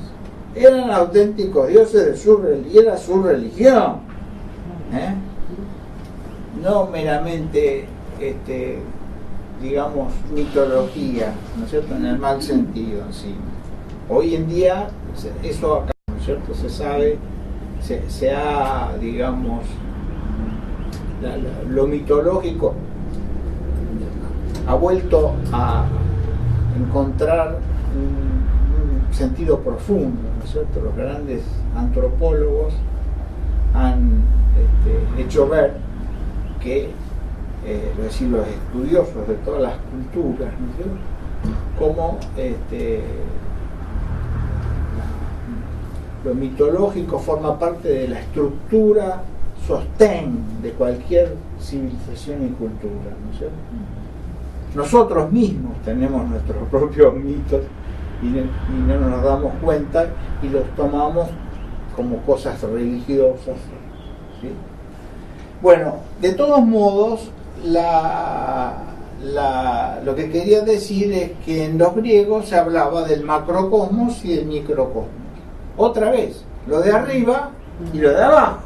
S2: eran auténticos dioses y era su religión, no meramente digamos mitología, ¿no es cierto?, en el mal sentido, sí. Hoy en día eso acá, ¿no es cierto?, se sabe, se ha, digamos, lo mitológico ha vuelto a encontrar un sentido profundo, ¿no es cierto? Los grandes antropólogos han hecho ver que, es decir, los estudiosos de todas las culturas, ¿no es cierto?, cómo lo mitológico forma parte de la estructura sostén de cualquier civilización y cultura, ¿no es cierto? Nosotros mismos tenemos nuestros propios mitos y no nos damos cuenta y los tomamos como cosas religiosas, ¿sí? Bueno, de todos modos, lo que quería decir es que en los griegos se hablaba del macrocosmos y del microcosmos. Otra vez, lo de arriba y lo de abajo,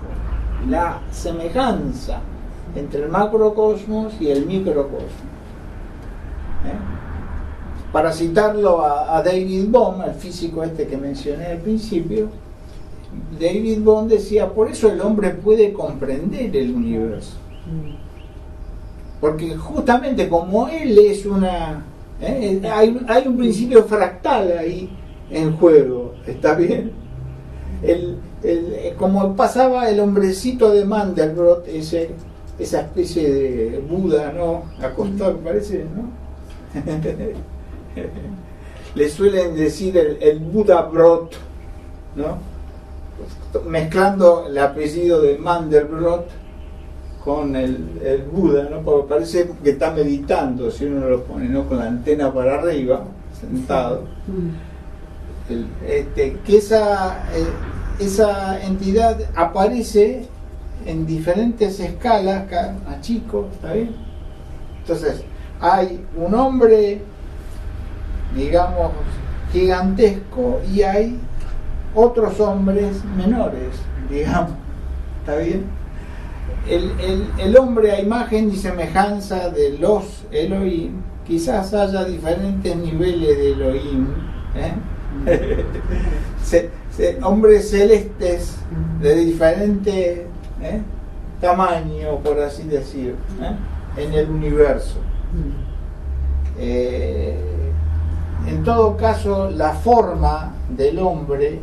S2: la semejanza entre el macrocosmos y el microcosmos. Para citarlo a David Bohm, el físico que mencioné al principio, David Bohm decía, por eso el hombre puede comprender el universo. Porque justamente como él es una... hay un principio fractal ahí en juego, ¿está bien? Como pasaba el hombrecito de Mandelbrot, esa especie de Buda, ¿no? Acostado, parece, ¿no? Le suelen decir el Buda Brot, ¿no? Mezclando el apellido de Mandelbrot con el Buda, ¿no? Porque parece que está meditando si uno lo pone, ¿no? Con la antena para arriba, sentado. Que esa entidad aparece en diferentes escalas, a chicos, ¿está bien? Entonces, hay un hombre, digamos, gigantesco y hay otros hombres menores, digamos, ¿está bien? El hombre a imagen y semejanza de los Elohim, quizás haya diferentes niveles de Elohim, hombres celestes de diferente tamaño, por así decir, en el universo. En todo caso, la forma del hombre,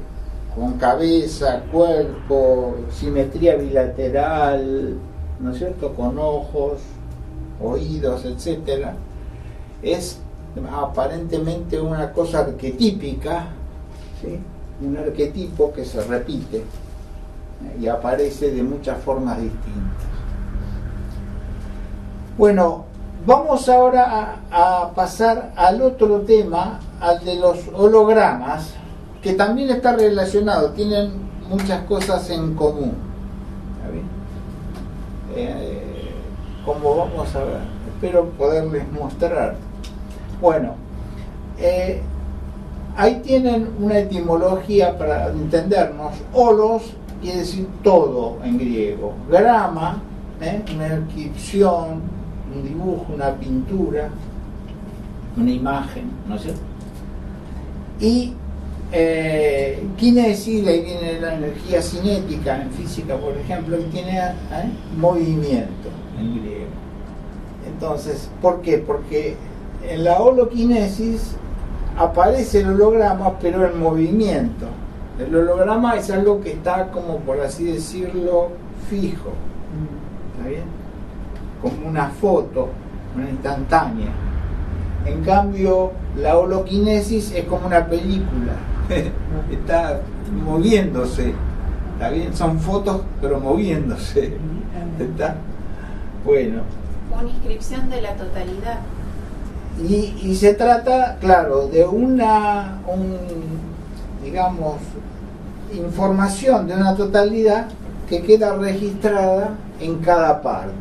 S2: con cabeza, cuerpo, simetría bilateral, ¿no es cierto?, con ojos, oídos, etcétera, es aparentemente una cosa arquetípica, ¿sí? Un arquetipo que se repite y aparece de muchas formas distintas. Bueno, vamos ahora a pasar al otro tema, al de los hologramas, que también está relacionado, tienen muchas cosas en común. ¿Está bien? Como vamos a ver, espero poderles mostrar. Bueno, ahí tienen una etimología para entendernos. Holos quiere decir todo en griego. Grama, una inscripción, un dibujo, una pintura, una imagen, ¿no es cierto? Y kinesis, ahí viene la energía cinética en física, por ejemplo, que tiene movimiento en griego. Entonces, ¿por qué? Porque en la holoquinesis aparece el holograma, pero en movimiento. El holograma es algo que está, como por así decirlo, fijo. ¿Está bien? Como una foto, una instantánea. En cambio, la holoquinesis es como una película. Está moviéndose. ¿Está bien? Son fotos, pero moviéndose. ¿Está? Bueno.
S3: Una inscripción de la totalidad.
S2: Y se trata, claro, de digamos, información de una totalidad que queda registrada en cada parte.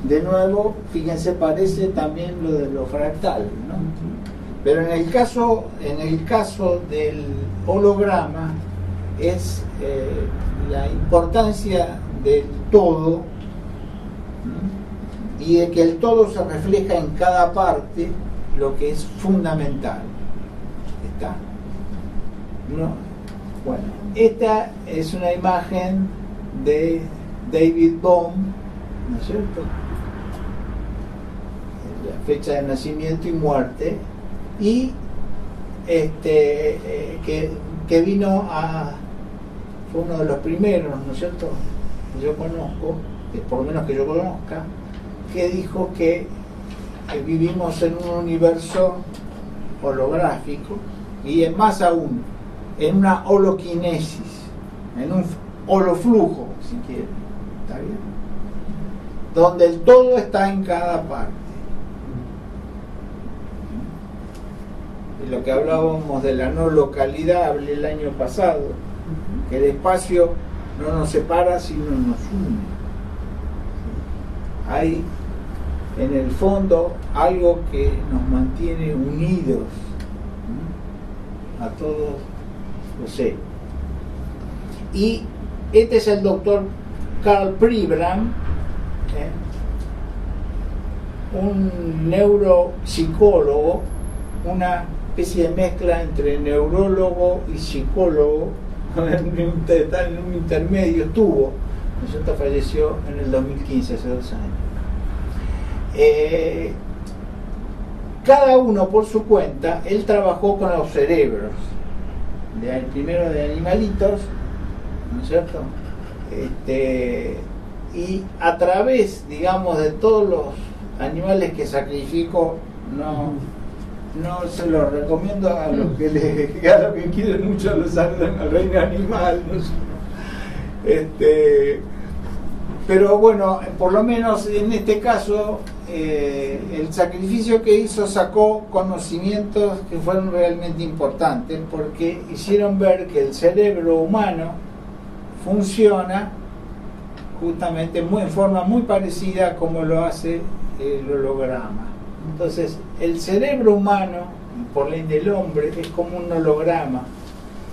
S2: De nuevo, fíjense, parece también lo de lo fractal, ¿no? Pero en el caso del holograma es la importancia del todo, ¿no? Y de que el todo se refleja en cada parte, lo que es fundamental. ¿Está? ¿No? Bueno, esta es una imagen de David Bohm, ¿no es cierto? La fecha de nacimiento y muerte, y que vino fue uno de los primeros, ¿no es cierto?, que yo conozco, por lo menos que yo conozca, que dijo que vivimos en un universo holográfico, y es más aún, en una holoquinesis, en un holoflujo, si quieren, ¿está bien?, donde el todo está en cada parte. Y lo que hablábamos de la no localidad, hablé el año pasado, que el espacio no nos separa sino nos une. hay en el fondo algo que nos mantiene unidos, ¿no?, a todos los seres. Y este es el doctor Karl Pribram, un neuropsicólogo, una especie de mezcla entre neurólogo y psicólogo, está en un intermedio, estuvo, ¿no? Falleció en el 2015, hace 2 años. Cada uno por su cuenta, él trabajó con los cerebros, primero de animalitos, ¿no es cierto? Y a través, digamos, de todos los animales que sacrificó, no se lo recomiendo a los que quieren mucho al reino animal, no sé. Pero bueno, por lo menos en este caso, el sacrificio que hizo sacó conocimientos que fueron realmente importantes, porque hicieron ver que el cerebro humano funciona justamente en forma muy parecida a como lo hace el holograma. Entonces, el cerebro humano, por ley del hombre, es como un holograma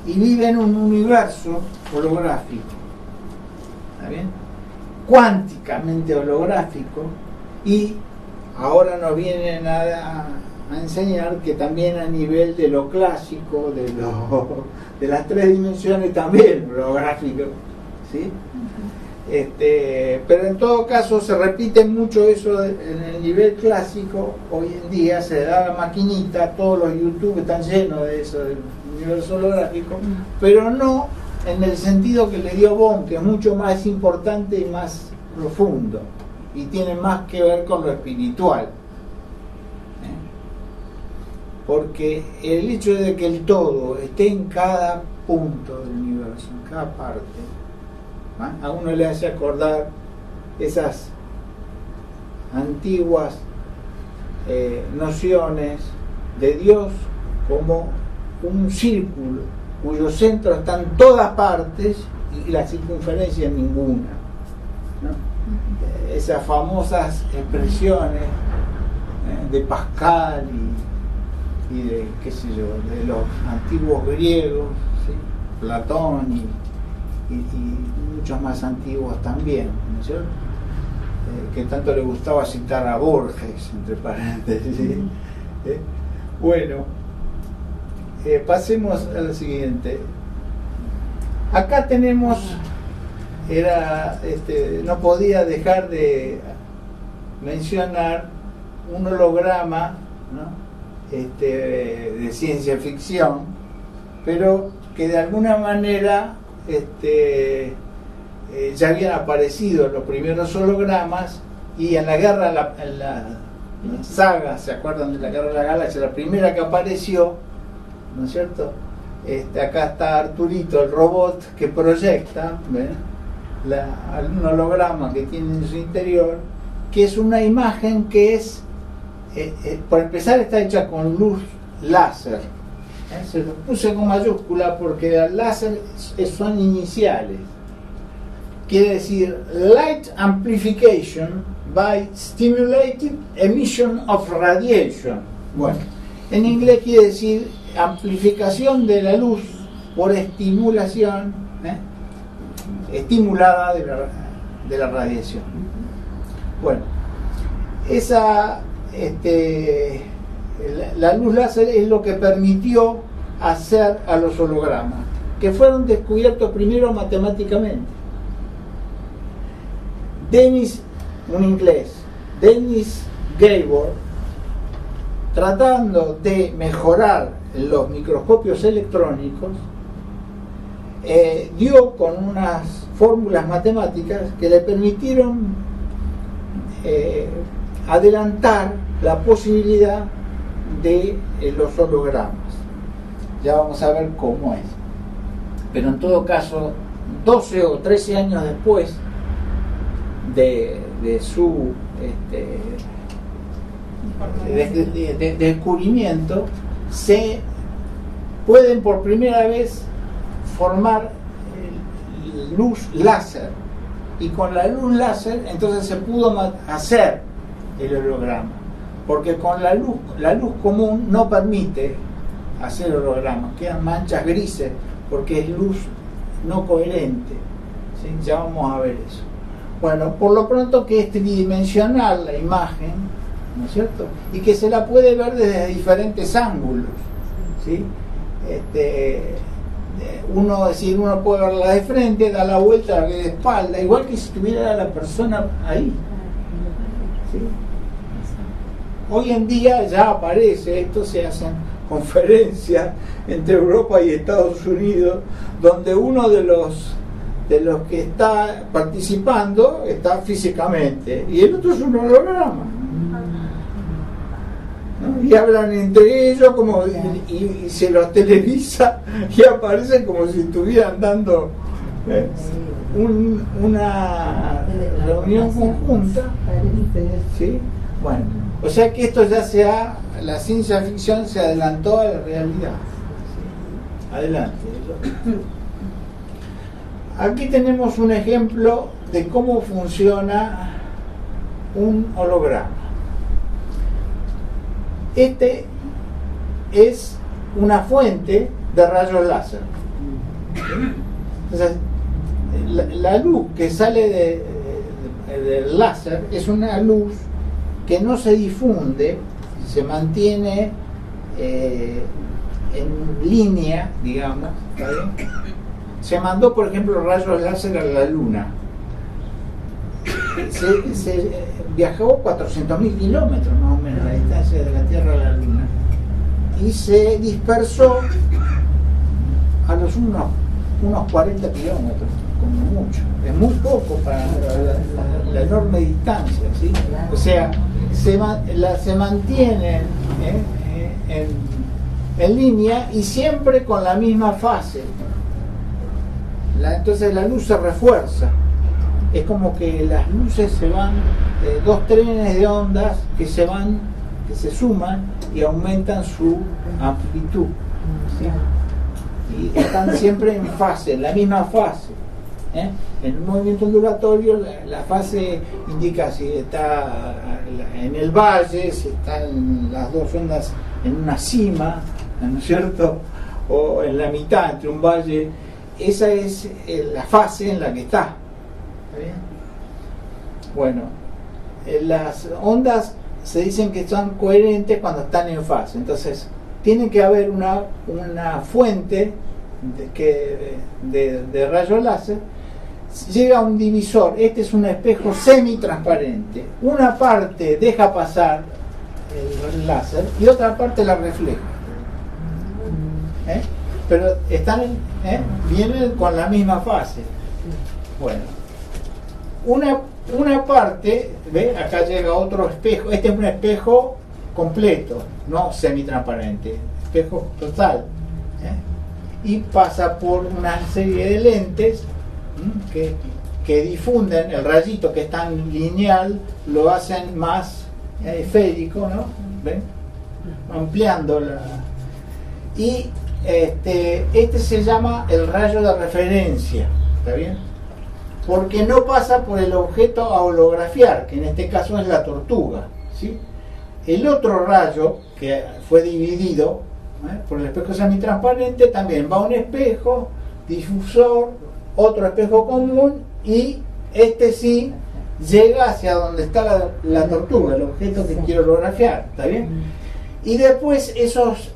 S2: y vive en un universo holográfico, ¿está bien?, cuánticamente holográfico. Y ahora nos vienen a enseñar que también a nivel de lo clásico, de las 3 dimensiones, también holográfico, ¿sí? Pero en todo caso se repite mucho eso en el nivel clásico. Hoy en día se da la maquinita, todos los YouTube están llenos de eso, del universo holográfico, pero no en el sentido que le dio Bohm, que es mucho más importante y más profundo y tiene más que ver con lo espiritual, porque el hecho de que el todo esté en cada punto del universo, en cada parte, a uno le hace acordar esas antiguas nociones de Dios como un círculo cuyo centro está en todas partes y la circunferencia en ninguna, ¿no? Esas famosas expresiones de Pascal y de, qué sé yo, de los antiguos griegos, ¿sí?, Platón y muchos más antiguos también, ¿no es cierto?, que tanto le gustaba citar a Borges, entre paréntesis, ¿sí? Bueno, pasemos a lo siguiente. Acá tenemos, no podía dejar de mencionar un holograma, ¿no?, de ciencia ficción, pero que de alguna manera ya habían aparecido los primeros hologramas, y en la guerra, en la saga, ¿se acuerdan de la Guerra de la Galaxia? La primera que apareció, ¿no es cierto? Acá está Arturito, el robot que proyecta, ¿ven?, un holograma que tiene en su interior, que es una imagen que es, por empezar, está hecha con luz láser. Se lo puse con mayúscula porque el láser son iniciales. Quiere decir Light Amplification by Stimulated Emission of Radiation. Bueno, en inglés quiere decir amplificación de la luz por estimulación, estimulada de la radiación. Bueno, esa la luz láser es lo que permitió hacer a los hologramas, que fueron descubiertos primero matemáticamente. Un inglés, Dennis Gabor, tratando de mejorar los microscopios electrónicos, dio con unas fórmulas matemáticas que le permitieron adelantar la posibilidad de los hologramas. Ya vamos a ver cómo es. Pero en todo caso, 12 o 13 años después de su descubrimiento, se pueden por primera vez formar luz láser y con la luz láser entonces se pudo hacer el holograma, porque con la luz común no permite hacer hologramas, quedan manchas grises porque es luz no coherente, ¿sí? Ya vamos a ver eso. Bueno, por lo pronto que es tridimensional la imagen, ¿no es cierto? Y que se la puede ver desde diferentes ángulos, ¿sí? Uno puede verla de frente, da la vuelta, la ve de espalda, igual que si tuviera la persona ahí, ¿sí? Hoy en día ya aparece esto, se hacen conferencias entre Europa y Estados Unidos, donde uno de los que está participando está físicamente y el otro es un holograma, ¿no? Y hablan entre ellos como y se los televisa y aparecen como si estuvieran dando una reunión conjunta, ¿sí? Bueno, o sea que esto ya la ciencia ficción se adelantó a la realidad, ¿sí? Adelante. Aquí tenemos un ejemplo de cómo funciona un holograma. Este es una fuente de rayos láser. Entonces, la luz que sale del láser es una luz que no se difunde, se mantiene en línea, digamos, ¿está bien? Se mandó, por ejemplo, rayos láser a la Luna. Se viajó 400.000 kilómetros más o menos la distancia de la Tierra a la Luna y se dispersó a unos 40 kilómetros, como mucho. Es muy poco para la enorme distancia, ¿sí? O sea, se mantienen en línea y siempre con la misma fase. Entonces la luz se refuerza. Es como que las luces se van, dos trenes de ondas que se suman y aumentan su amplitud, ¿sí? Y están siempre en fase, en la misma fase, ¿eh? En un movimiento ondulatorio la fase indica si está en el valle, si están las dos ondas en una cima, ¿no es cierto? O en la mitad entre un valle. Esa es la fase en la que está. ¿Está bien? Bueno, las ondas se dicen que son coherentes cuando están en fase. Entonces, tiene que haber una fuente de rayo láser. Llega a un divisor. Este es un espejo semitransparente. Una parte deja pasar el láser y otra parte la refleja. Pero vienen con la misma fase. Bueno, una parte, ¿ve? Acá llega otro espejo. Este es un espejo completo, no semitransparente, espejo total, y pasa por una serie de lentes que difunden el rayito que es tan lineal, lo hacen más esférico, ¿no? ¿Ven? Ampliando y este se llama el rayo de referencia, ¿está bien? Porque no pasa por el objeto a holografiar, que en este caso es la tortuga, ¿sí? El otro rayo que fue dividido por el espejo semitransparente también va a un espejo, difusor, otro espejo común y este sí llega hacia donde está la tortuga, el objeto que quiero holografiar, ¿está bien? Y después esos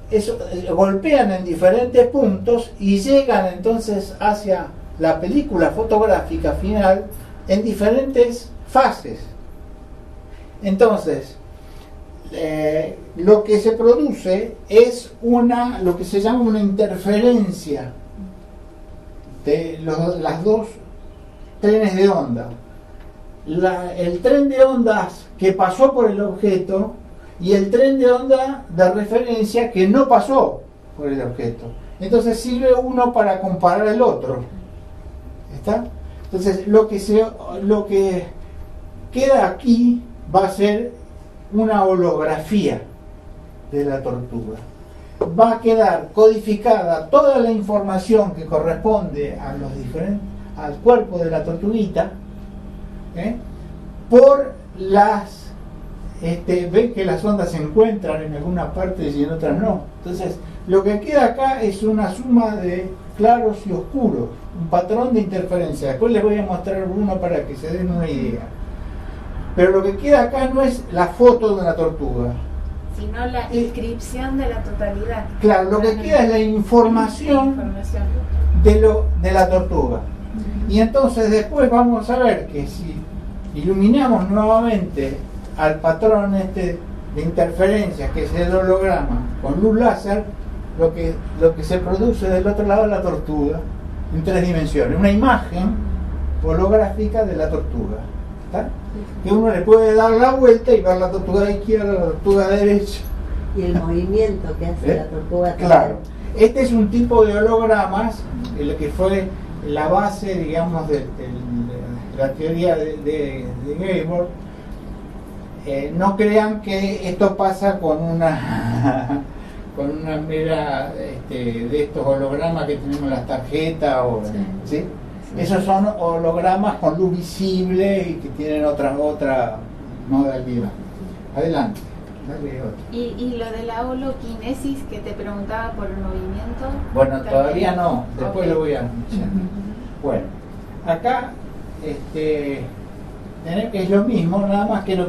S2: golpean en diferentes puntos y llegan entonces hacia la película fotográfica final en diferentes fases. Entonces, lo que se produce es lo que se llama una interferencia de las dos trenes de onda. El tren de ondas que pasó por el objeto y el tren de onda de referencia que no pasó por el objeto. Entonces sirve uno para comparar el otro. ¿Está? Entonces lo que queda aquí va a ser una holografía de la tortuga. Va a quedar codificada toda la información que corresponde al cuerpo de la tortuguita,
S5: por las ven que las ondas se encuentran en algunas partes y en otras no. Entonces, lo que queda acá es una suma de claros y oscuros, un patrón de interferencia. Después les voy a mostrar uno para que se den una idea. Pero lo que queda acá no es la foto de una tortuga,
S3: sino la inscripción de la totalidad.
S5: Claro, lo que queda es la información de la tortuga. Y entonces después vamos a ver que si iluminamos nuevamente al patrón de interferencias, que es el holograma, con luz láser, lo que se produce del otro lado es la tortuga en 3 dimensiones, una imagen holográfica de la tortuga, ¿está? Que uno le puede dar la vuelta y ver la tortuga de izquierda, la tortuga de derecha
S6: y el movimiento que hace la tortuga.
S5: Claro, este es un tipo de hologramas, el que fue la base, digamos, de la teoría de Gabor. No crean que esto pasa con una mera de estos hologramas que tenemos en las tarjetas ¿sí? Esos son hologramas con luz visible y que tienen otra modalidad. Adelante, dale otro.
S3: ¿Y lo de la holoquinesis que te preguntaba por el movimiento?
S5: Bueno, todavía no, después lo voy a anunciar. Bueno, acá es lo mismo, nada más que en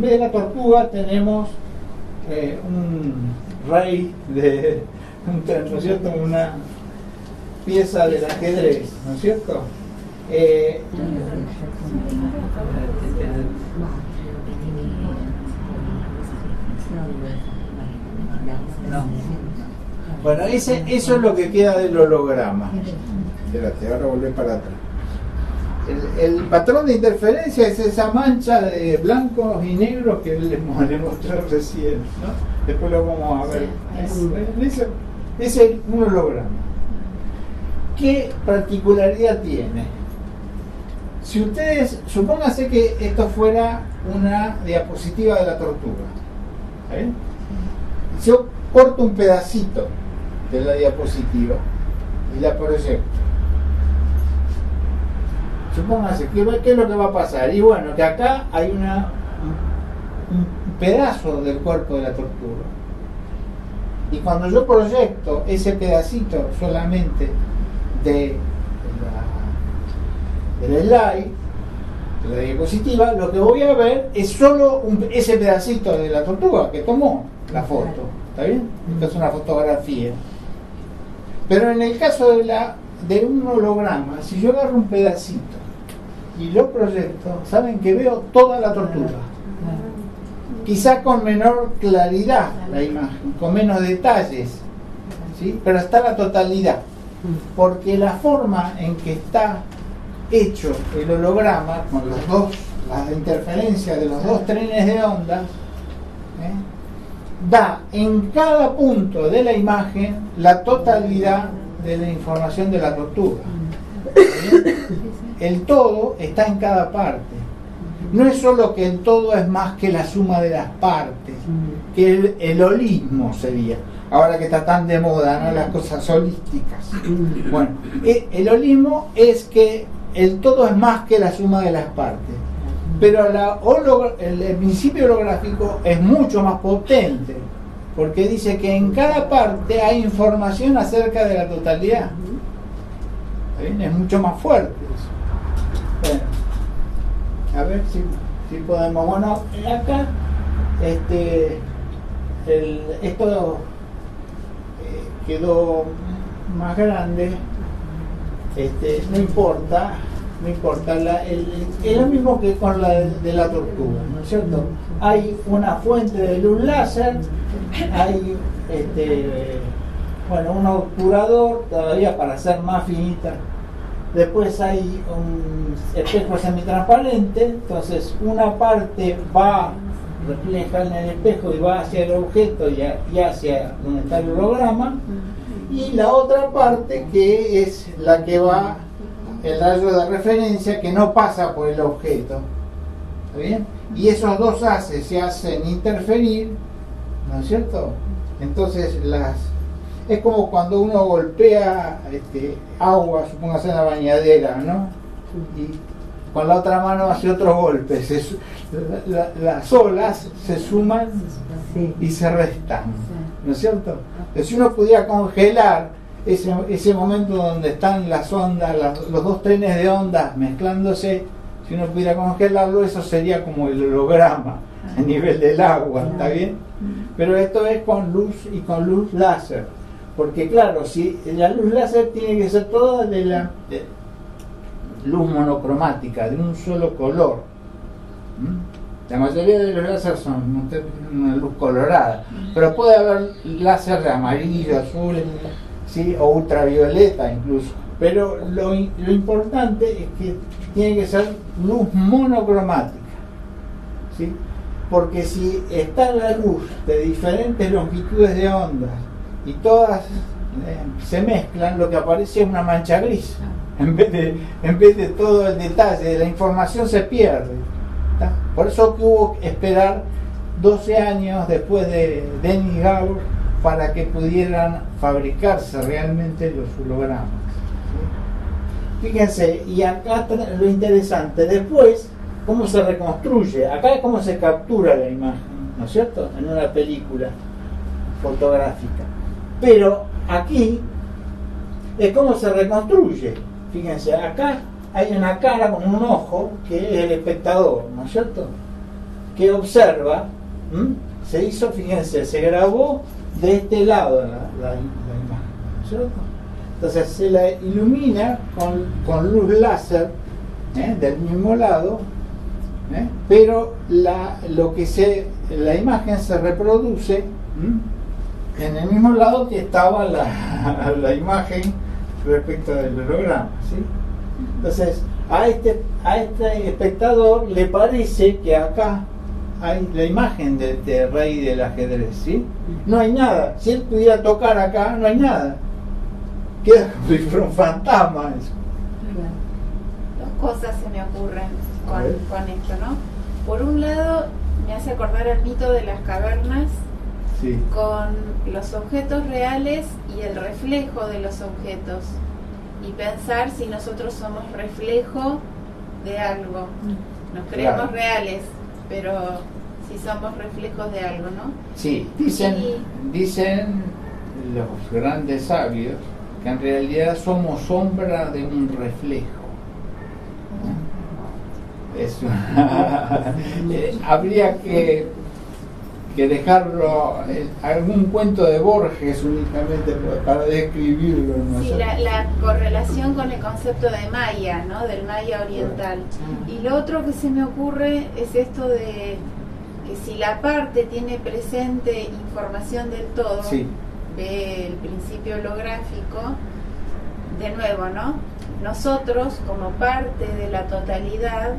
S5: vez de la tortuga tenemos un rey ¿no es cierto? Una pieza del ajedrez, ¿no es cierto? No. Bueno, eso es lo que queda del holograma. Espérate, ahora volver para atrás. El patrón de interferencia es esa mancha de blancos y negros que les mostré recién, ¿no? Después lo vamos a ver. Es un holograma. ¿Qué particularidad tiene? Si ustedes, supónganse que esto fuera una diapositiva de la tortuga, ¿eh? Yo corto un pedacito de la diapositiva y la proyecto. Supónganse, ¿qué es lo que va a pasar? Y bueno, que acá hay un pedazo del cuerpo de la tortuga. Y cuando yo proyecto ese pedacito solamente del slide, de la diapositiva, lo que voy a ver es solo ese pedacito de la tortuga que tomó la foto. ¿Está bien? Esto es una fotografía. Pero en el caso de un holograma, si yo agarro un pedacito y lo proyecto, saben que veo toda la tortuga. Quizá con menor claridad la imagen, con menos detalles, ¿sí? Pero está la totalidad. Porque la forma en que está hecho el holograma, con las interferencias de los dos trenes de ondas, da en cada punto de la imagen la totalidad de la información de la tortuga. El todo está en cada parte. No es solo que el todo es más que la suma de las partes, que el holismo sería, ahora que está tan de moda, ¿no? Las cosas holísticas. Bueno, el holismo es que el todo es más que la suma de las partes, pero el principio holográfico es mucho más potente, porque dice que en cada parte hay información acerca de la totalidad. ¿Bien? Es mucho más fuerte eso. Bueno, a ver si podemos. Bueno, acá esto quedó más grande. No importa, es lo mismo que con la de la tortuga, ¿no es cierto? Hay una fuente de luz láser, hay un obturador todavía para hacer más finita. Después hay un espejo semitransparente, entonces una parte refleja en el espejo y va hacia el objeto y hacia donde está el holograma, y la otra parte que es la que va, el rayo de referencia, que no pasa por el objeto. ¿Está bien? Y esos dos haces se hacen interferir, ¿no es cierto? Entonces es como cuando uno golpea agua, supóngase en la bañadera, ¿no? Y con la otra mano hace otro golpe. Las olas se suman y se restan, ¿no es cierto? Entonces, si uno pudiera congelar ese momento donde están las ondas, los dos trenes de ondas mezclándose, si uno pudiera congelarlo, eso sería como el holograma a nivel del agua, ¿está bien? Pero esto es con luz y con luz láser, porque claro, si la luz láser tiene que ser toda de luz monocromática, de un solo color. La mayoría de los láser son una luz colorada, pero puede haber láser de amarillo, azul, ¿sí? O ultravioleta incluso. Pero lo importante es que tiene que ser luz monocromática, ¿sí? Porque si está la luz de diferentes longitudes de ondas y todas se mezclan, lo que aparece es una mancha gris. En vez de todo el detalle de la información se pierde. ¿Está? Por eso que hubo que esperar 12 años después de Dennis Gabor para que pudieran fabricarse realmente los hologramas. ¿Sí? Fíjense, y acá lo interesante, después, cómo se reconstruye. Acá es cómo se captura la imagen, ¿no es cierto? En una película fotográfica. Pero aquí es cómo se reconstruye. Fíjense, acá hay una cara con un ojo que es el espectador, ¿no es cierto? Que observa, se hizo, fíjense, se grabó de este lado la imagen, ¿no es cierto? Entonces se la ilumina con luz láser del mismo lado, pero la imagen se reproduce en el mismo lado que estaba la imagen respecto del holograma, ¿sí? Entonces a este espectador le parece que acá hay la imagen de rey del ajedrez, ¿sí? No hay nada. Si él pudiera tocar acá, no hay nada. Queda como si fuera un fantasma eso.
S3: Dos cosas se me ocurren con esto, ¿no? Por un lado, me hace acordar el mito de las cavernas,
S5: sí,
S3: con los objetos reales y el reflejo de los objetos, y pensar si nosotros somos reflejo de algo. Nos creemos
S5: claro,
S3: reales, pero si somos reflejos de algo, ¿no?
S5: Sí, dicen los grandes sabios que en realidad somos sombra de un reflejo. Es habría que dejarlo algún cuento de Borges únicamente para describirlo, ¿no?
S3: Sí, la correlación con el concepto de Maya, ¿no? Del Maya oriental. Y lo otro que se me ocurre es esto de que si la parte tiene presente información del todo,
S5: sí,
S3: ve el principio holográfico, de nuevo, ¿no? Nosotros, como parte de la totalidad,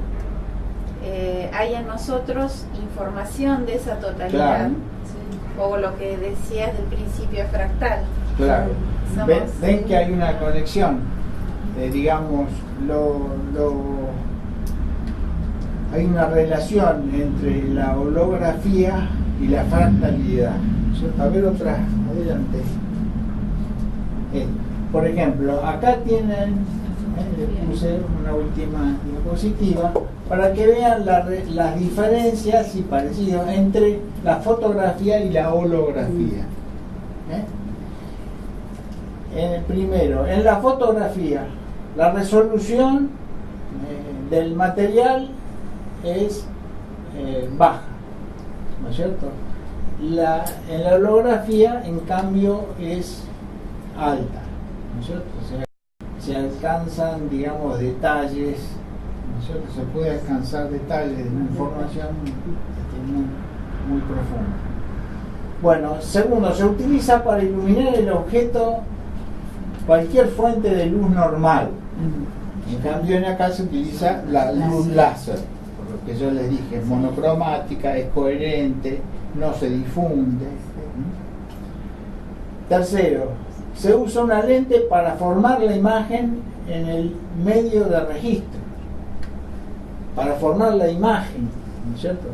S3: hay en nosotros información de esa totalidad,
S5: claro,
S3: o lo que decías del principio fractal.
S5: claro. Ven que hay una conexión, digamos, hay una relación entre la holografía y la fractalidad. A ver otra, adelante. Por ejemplo, acá tienen, les puse una última diapositiva para que vean las diferencias y parecidos entre la fotografía y la holografía. Primero, en la fotografía, la resolución del material es baja, ¿no es cierto? En la holografía, en cambio, es alta, ¿no es cierto? O sea, se alcanzan, digamos, detalles, ¿no es cierto? Se puede alcanzar detalles de una información muy, muy profunda. Bueno, segundo, se utiliza para iluminar el objeto cualquier fuente de luz normal. En cambio, en acá se utiliza la luz láser, por lo que yo les dije, es monocromática, es coherente, no se difunde. Tercero, se usa una lente para formar la imagen en el medio de registro, para formar la imagen, ¿no es cierto?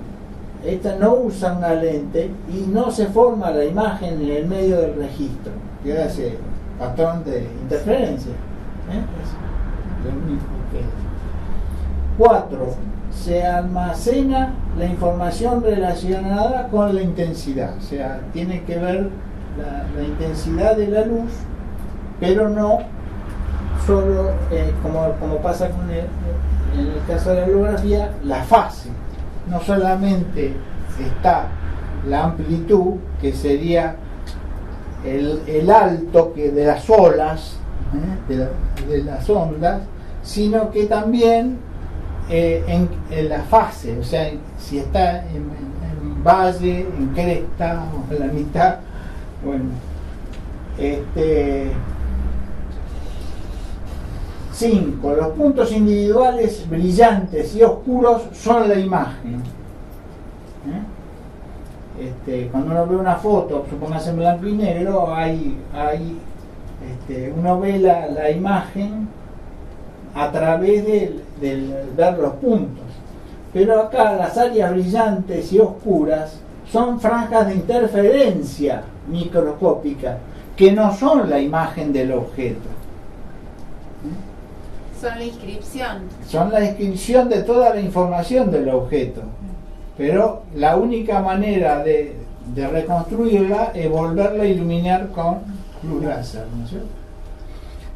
S5: Esta no usa una lente y no se forma la imagen en el medio del registro, queda ese patrón de interferencia. Es lo único 4. Se almacena la información relacionada con la intensidad, o sea, tiene que ver la intensidad de la luz, pero no solo, como pasa en el caso de la holografía, la fase. No solamente está la amplitud, que sería el alto de las olas, de las ondas, sino que también en la fase, o sea, si está en valle, en cresta o en la mitad. Bueno, 5. Los puntos individuales brillantes y oscuros son la imagen. Cuando uno ve una foto, supongamos en blanco y negro, uno ve la imagen a través de ver los puntos. Pero acá las áreas brillantes y oscuras son franjas de interferencia microscópica que no son la imagen del objeto.
S3: Son la inscripción.
S5: Son la inscripción de toda la información del objeto. Pero la única manera de reconstruirla es volverla a iluminar con luz láser, ¿no es cierto?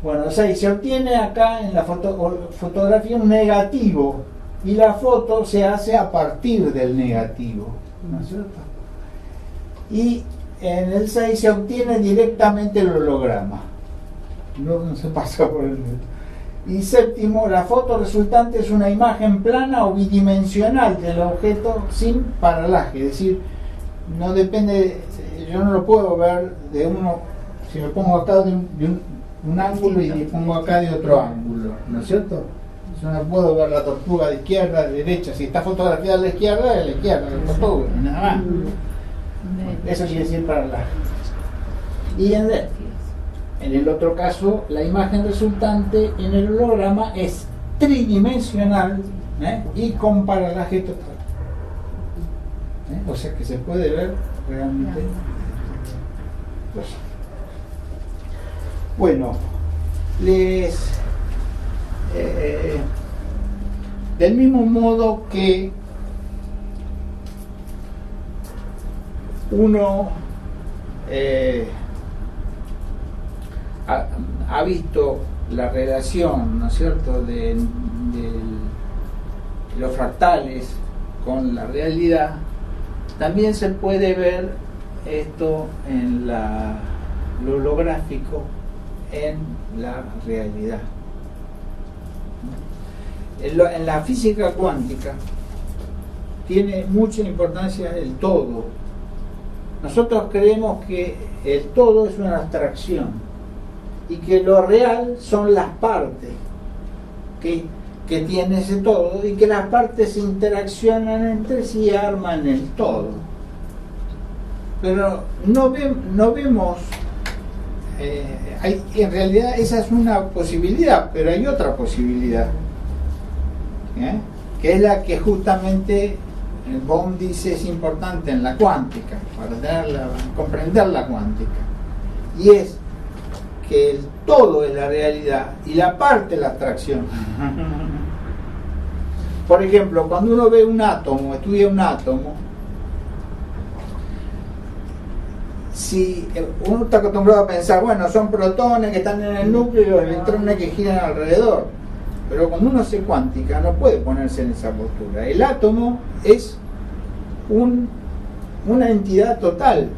S5: Bueno, 6. Se obtiene acá en la fotografía un negativo y la foto se hace a partir del negativo, ¿no es cierto? Y en el 6 se obtiene directamente el holograma, no se pasa por el medio. Y 7, la foto resultante es una imagen plana o bidimensional del objeto sin paralaje, es decir, no depende, yo no lo puedo ver de uno, si me pongo acá de un ángulo y me pongo acá de otro ángulo, ¿no es cierto? Yo no puedo ver la tortuga de izquierda, de derecha, si está fotografiada a la izquierda, de la izquierda, la tortuga, nada más. Eso quiere decir paralaje. Y en el otro caso, la imagen resultante en el holograma es tridimensional y con paralaje total. O sea que se puede ver realmente. Bueno, del mismo modo que uno ha visto la relación, ¿no es cierto?, de los fractales con la realidad, también se puede ver esto en lo holográfico en la realidad. En la física cuántica tiene mucha importancia el todo. Nosotros creemos que el todo es una abstracción y que lo real son las partes que tiene ese todo, y que las partes interaccionan entre sí y arman el todo. Pero no vemos, en realidad esa es una posibilidad, pero hay otra posibilidad, que es la que justamente Bohm dice es importante en la cuántica, para comprender la cuántica, y es que el todo es la realidad y la parte es la abstracción. Por ejemplo, cuando uno ve un átomo, estudia un átomo, si uno está acostumbrado a pensar, bueno, son protones que están en el núcleo y los electrones que giran alrededor, pero cuando uno hace cuántica no puede ponerse en esa postura. El átomo es una entidad total.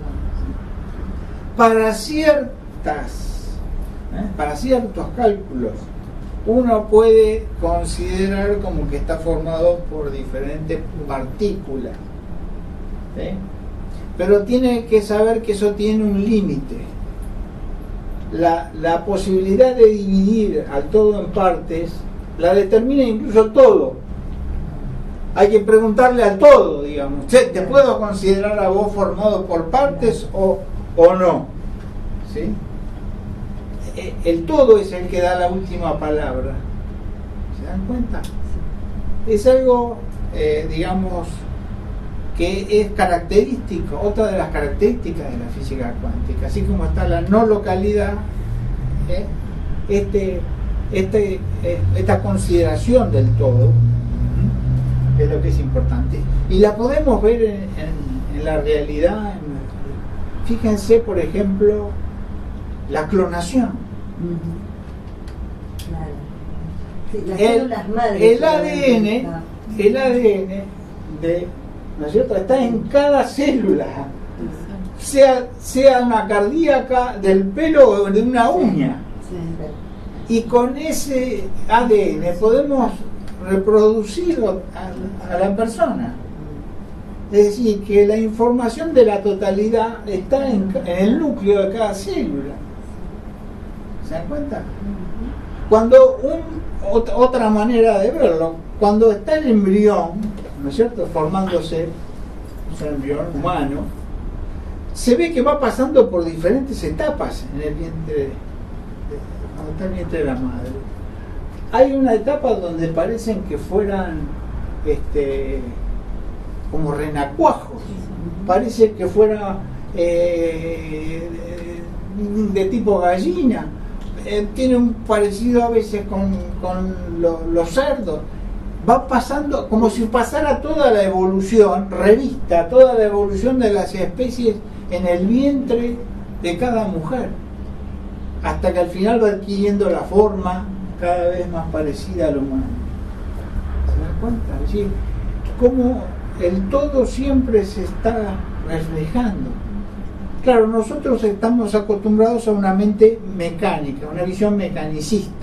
S5: Para ciertos cálculos uno puede considerar como que está formado por diferentes partículas, ¿sí? Pero tiene que saber que eso tiene un límite. La posibilidad de dividir al todo en partes la determina incluso el todo. Hay que preguntarle al todo, digamos, ¿te puedo considerar a vos formado por partes o no? ¿Sí? El todo es el que da la última palabra. ¿Se dan cuenta? Es algo, digamos, que es característico, otra de las características de la física cuántica, así como está la no localidad, esta consideración del todo, que es lo que es importante. Y la podemos ver en la realidad. Fíjense, por ejemplo, la clonación.
S6: Claro. Sí, las células madres.
S5: El ADN ¿no es cierto? Está en cada célula, sea una cardíaca, del pelo o de una uña. Y con ese ADN podemos reproducir a la persona. Es decir, que la información de la totalidad está en el núcleo de cada célula. ¿Se dan cuenta? Cuando otra manera de verlo, cuando está el embrión, ¿no es cierto?, formándose, un embrión humano, se ve que va pasando por diferentes etapas en el vientre, cuando está el vientre de la madre. Hay una etapa donde parecen que fueran como renacuajos, parece que fuera de tipo gallina, tiene un parecido a veces con los cerdos. Va pasando como si pasara toda la evolución, revista toda la evolución de las especies en el vientre de cada mujer, hasta que al final va adquiriendo la forma cada vez más parecida al humano. ¿Se dan cuenta? Es decir, cómo el todo siempre se está reflejando. Claro, nosotros estamos acostumbrados a una mente mecánica, una visión mecanicista.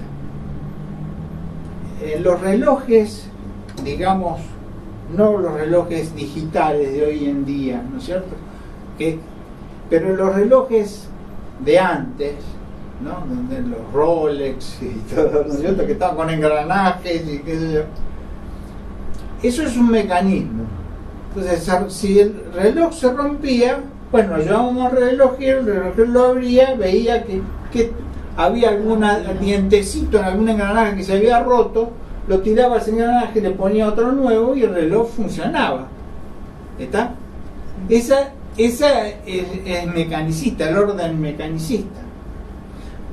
S5: Los relojes, digamos, no los relojes digitales de hoy en día, ¿no es cierto? Pero los relojes de antes, ¿no? Donde los Rolex y todo, ¿no es cierto?, que estaban con engranajes y qué sé yo. Eso es un mecanismo. Entonces, si el reloj se rompía, bueno, llevábamos al relojero, el relojero lo abría, veía que había algún dientecito en algún engranaje que se había roto, lo tiraba ese engranaje, le ponía otro nuevo y el reloj funcionaba. ¿Está? Esa es mecanicista, el orden mecanicista.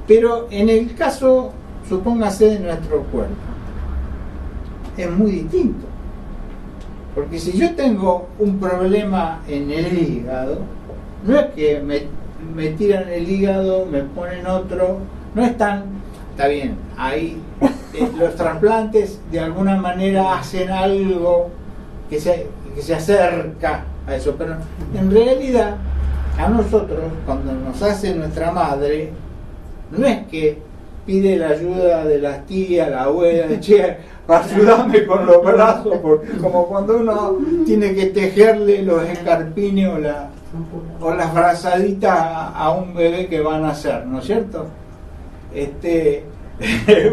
S5: Pero en el caso, supóngase, de nuestro cuerpo, es muy distinto. Porque si yo tengo un problema en el hígado, no es que me tiran el hígado, me ponen otro, no es tan, está bien, ahí los trasplantes de alguna manera hacen algo que se acerca a eso, pero en realidad a nosotros, cuando nos hace nuestra madre, no es que pide la ayuda de las tías, la abuela, de che, ayúdame con los brazos, porque como cuando uno tiene que tejerle los escarpines o las frazaditas a un bebé que va a nacer, ¿no es cierto?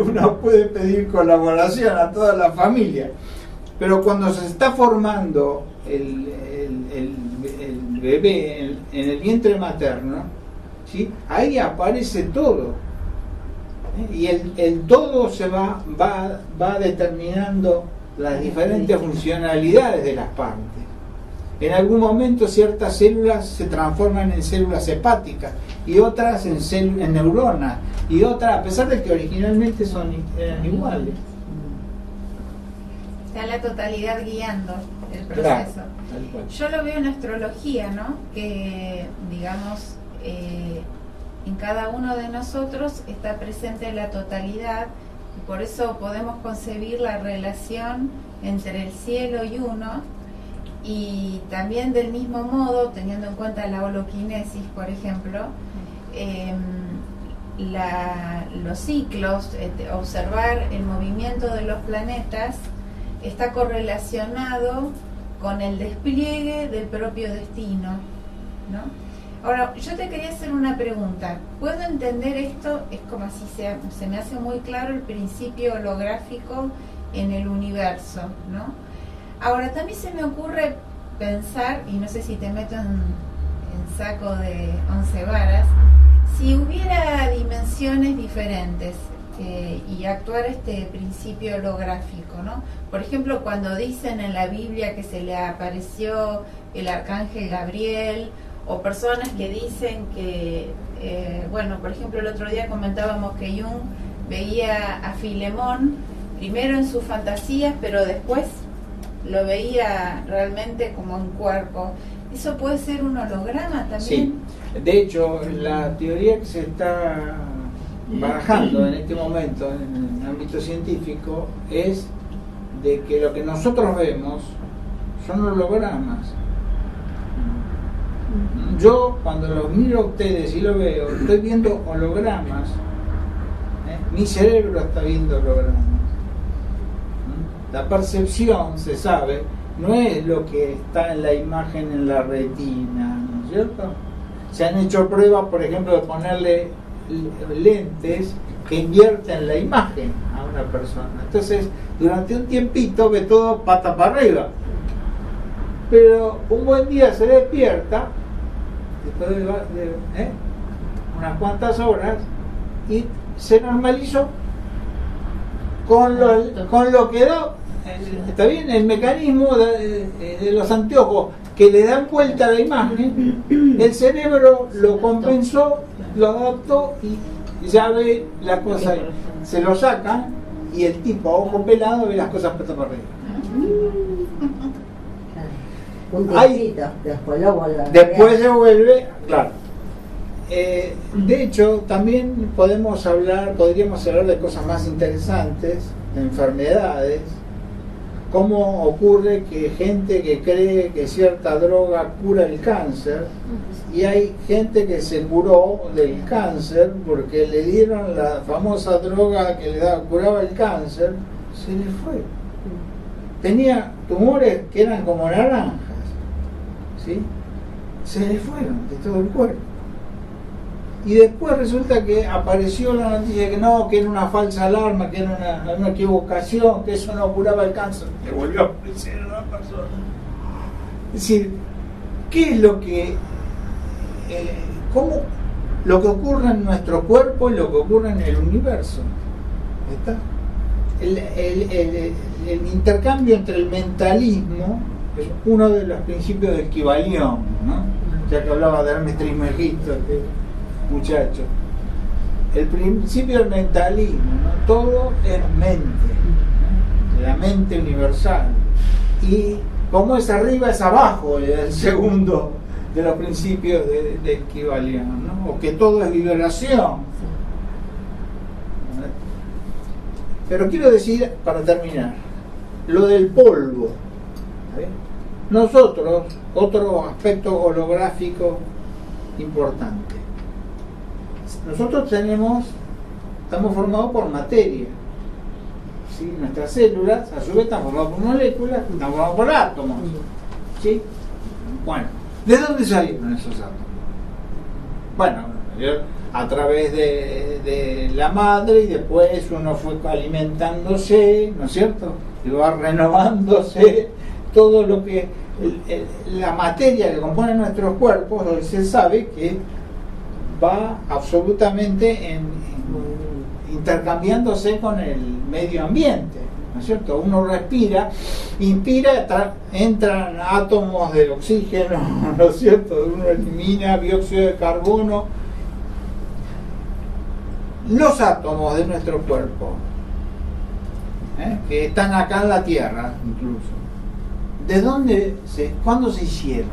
S5: Uno puede pedir colaboración a toda la familia, pero cuando se está formando el bebé en el vientre materno, ¿sí?, ahí aparece todo. Y el todo se va determinando las diferentes funcionalidades de las partes. En algún momento ciertas células se transforman en células hepáticas y otras en neuronas, y otras, a pesar de que originalmente eran iguales.
S3: Está la totalidad guiando el proceso.
S5: Claro,
S3: yo lo veo en astrología, ¿no? Que, digamos, en cada uno de nosotros está presente la totalidad, y por eso podemos concebir la relación entre el cielo y uno, y también del mismo modo, teniendo en cuenta la holoquinesis, por ejemplo, los ciclos, observar el movimiento de los planetas está correlacionado con el despliegue del propio destino, ¿no? Ahora, yo te quería hacer una pregunta. ¿Puedo entender esto? Es como si se me hace muy claro el principio holográfico en el universo, ¿no? Ahora, también se me ocurre pensar, y no sé si te meto en saco de 11 varas, si hubiera dimensiones diferentes y actuar este principio holográfico, ¿no? Por ejemplo, cuando dicen en la Biblia que se le apareció el arcángel Gabriel, o personas que dicen que, bueno, por ejemplo, el otro día comentábamos que Jung veía a Filemón primero en sus fantasías, pero después lo veía realmente como en cuerpo. ¿Eso puede ser un holograma también?
S2: Sí, de hecho, la teoría que se está barajando en este momento en el ámbito científico es de que lo que nosotros vemos son hologramas. Yo, cuando los miro a ustedes y lo veo, estoy viendo hologramas. Mi cerebro está viendo hologramas. La percepción, se sabe, no es lo que está en la imagen en la retina, ¿no es cierto? Se han hecho pruebas, por ejemplo, de ponerle lentes que invierten la imagen a una persona. Entonces, durante un tiempito ve todo pata para arriba. Pero un buen día se despierta, después de unas cuantas horas, y se normalizó con lo que da. Está bien, el mecanismo de los anteojos que le dan vuelta a la imagen, el cerebro lo compensó, lo adaptó y ya ve las cosas, se lo sacan y el tipo a ojo pelado ve las cosas para arriba.
S6: Un tiempito,
S2: después se vuelve, claro. De hecho, también podríamos hablar de cosas más interesantes, de enfermedades. Cómo ocurre que gente que cree que cierta droga cura el cáncer, y hay gente que se curó del cáncer porque le dieron la famosa droga que curaba el cáncer, se le fue. Tenía tumores que eran como naranjas, ¿sí? Se le fueron de todo el cuerpo. Y después resulta que apareció la noticia de que no, que era una falsa alarma, que era una equivocación, que eso no curaba el cáncer. Le volvió a aparecer a una persona. Es decir, ¿qué es lo que cómo lo que ocurre en nuestro cuerpo y lo que ocurre en el universo? ¿Está? El intercambio entre el mentalismo es uno de los principios del Kybalión, ¿no? Ya que hablaba de Hermes Trismegisto, muchacho, el principio del mentalismo, ¿no? Todo es mente, ¿no? La mente universal, y como es arriba es abajo, el segundo de los principios del Kybalión, ¿no? O que todo es vibración. Pero quiero decir, para terminar, lo del polvo. Nosotros, otro aspecto holográfico importante. Nosotros estamos formados por materia, ¿sí? Nuestras células a su vez están formadas por moléculas, están formadas por átomos, ¿sí? Bueno, ¿de dónde salieron esos átomos? Bueno, a través de la madre, y después uno fue alimentándose, ¿no es cierto? Y va renovándose todo lo que la materia que compone nuestros cuerpos. Hoy se sabe que va absolutamente intercambiándose con el medio ambiente, ¿no es cierto? Uno respira, inspira, entran átomos de oxígeno, ¿no es cierto? Uno elimina dióxido de carbono. Los átomos de nuestro cuerpo, que están acá en la Tierra incluso, ¿cuándo se hicieron?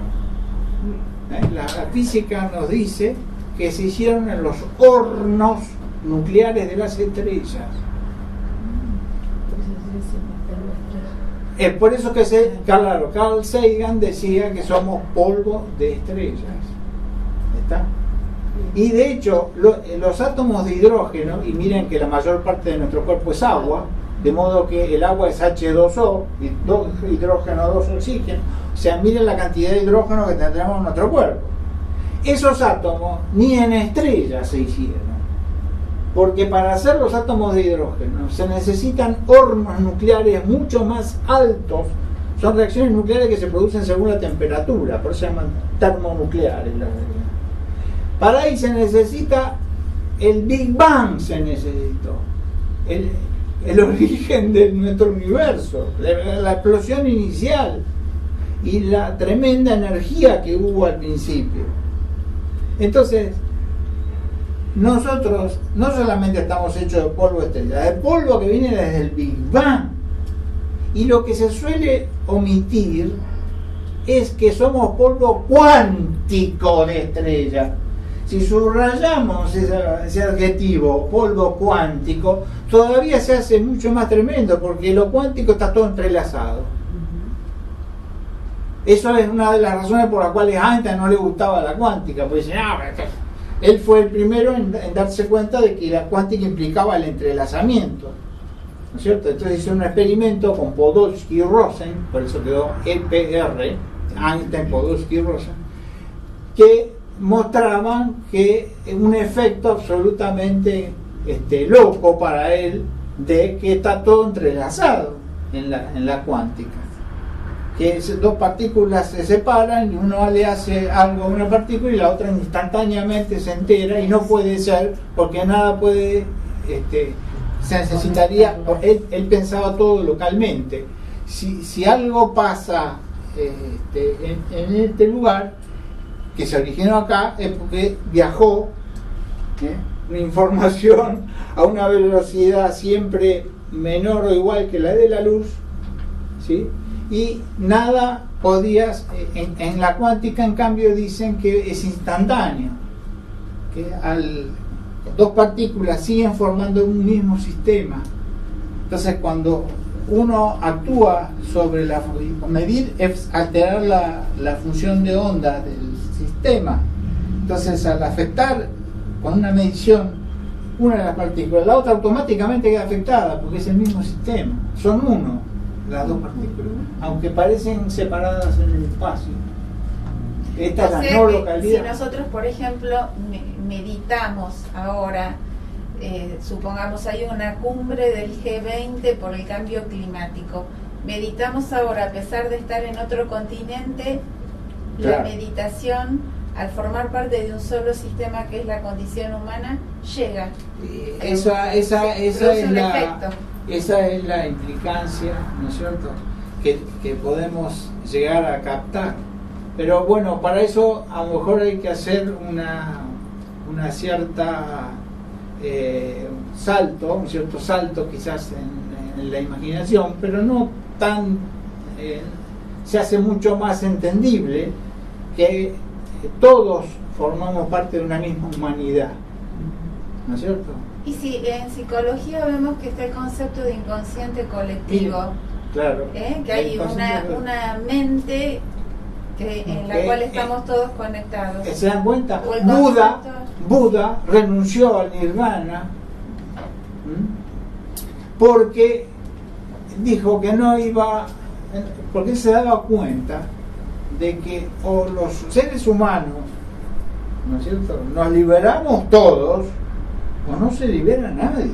S2: La física nos dice que se hicieron en los hornos nucleares de las estrellas. Es por eso que Carl Sagan decía que somos polvo de estrellas. ¿Está? Y de hecho, los átomos de hidrógeno, y miren que la mayor parte de nuestro cuerpo es agua, de modo que el agua es H2O, hidrógeno 2 oxígeno, o sea, miren la cantidad de hidrógeno que tendremos en nuestro cuerpo. Esos átomos ni en estrellas se hicieron, porque para hacer los átomos de hidrógeno se necesitan hornos nucleares mucho más altos. Son reacciones nucleares que se producen según la temperatura, por eso se llaman termonucleares. Para ahí se necesita el Big Bang, se necesitó el origen de nuestro universo, la explosión inicial y la tremenda energía que hubo al principio. Entonces, nosotros no solamente estamos hechos de polvo estrella, de polvo que viene desde el Big Bang,
S5: Y lo que se suele omitir es que somos polvo cuántico de estrella. Si subrayamos ese adjetivo, polvo cuántico, todavía se hace mucho más tremendo, porque lo cuántico está todo entrelazado. Eso es una de las razones por las cuales a Einstein no le gustaba la cuántica, porque dice, él fue el primero en darse cuenta de que la cuántica implicaba el entrelazamiento, ¿no es cierto? Entonces hizo un experimento con Podolsky y Rosen, por eso quedó EPR, Einstein, Podolsky y Rosen, que mostraban que un efecto absolutamente loco para él, de que está todo entrelazado en la cuántica, que dos partículas se separan y uno le hace algo a una partícula y la otra instantáneamente se entera, y no puede ser, porque nada puede, se necesitaría, él pensaba todo localmente. Si algo pasa en este lugar que se originó acá, es porque viajó una información a una velocidad siempre menor o igual que la de la luz, ¿sí? Y nada podías, en la cuántica en cambio dicen que es instantáneo, que dos partículas siguen formando un mismo sistema. Entonces cuando uno actúa sobre medir es alterar la función de onda del sistema. Entonces al afectar con una medición una de las partículas, la otra automáticamente queda afectada, porque es el mismo sistema, son uno las dos partículas, aunque parecen separadas en el espacio. Esta es la no localidad.
S3: Si nosotros, por ejemplo, meditamos ahora, supongamos hay una cumbre del G20 por el cambio climático, meditamos ahora a pesar de estar en otro continente, claro. La meditación, al formar parte de un solo sistema que es la condición humana, llega.
S5: Esa es la implicancia, ¿no es cierto?, que podemos llegar a captar. Pero bueno, para eso a lo mejor hay que hacer una cierta un cierto salto quizás en la imaginación, pero no tan se hace mucho más entendible que todos formamos parte de una misma humanidad, ¿no es cierto?
S3: Y si en psicología vemos que está el concepto de inconsciente colectivo,
S5: claro,
S3: que hay una mente en la cual estamos todos conectados.
S5: ¿Se dan cuenta?
S3: Concepto...
S5: Buda renunció al nirvana porque dijo que no iba, porque se daba cuenta de que o los seres humanos, ¿no es cierto?, nos liberamos todos o no se libera nadie.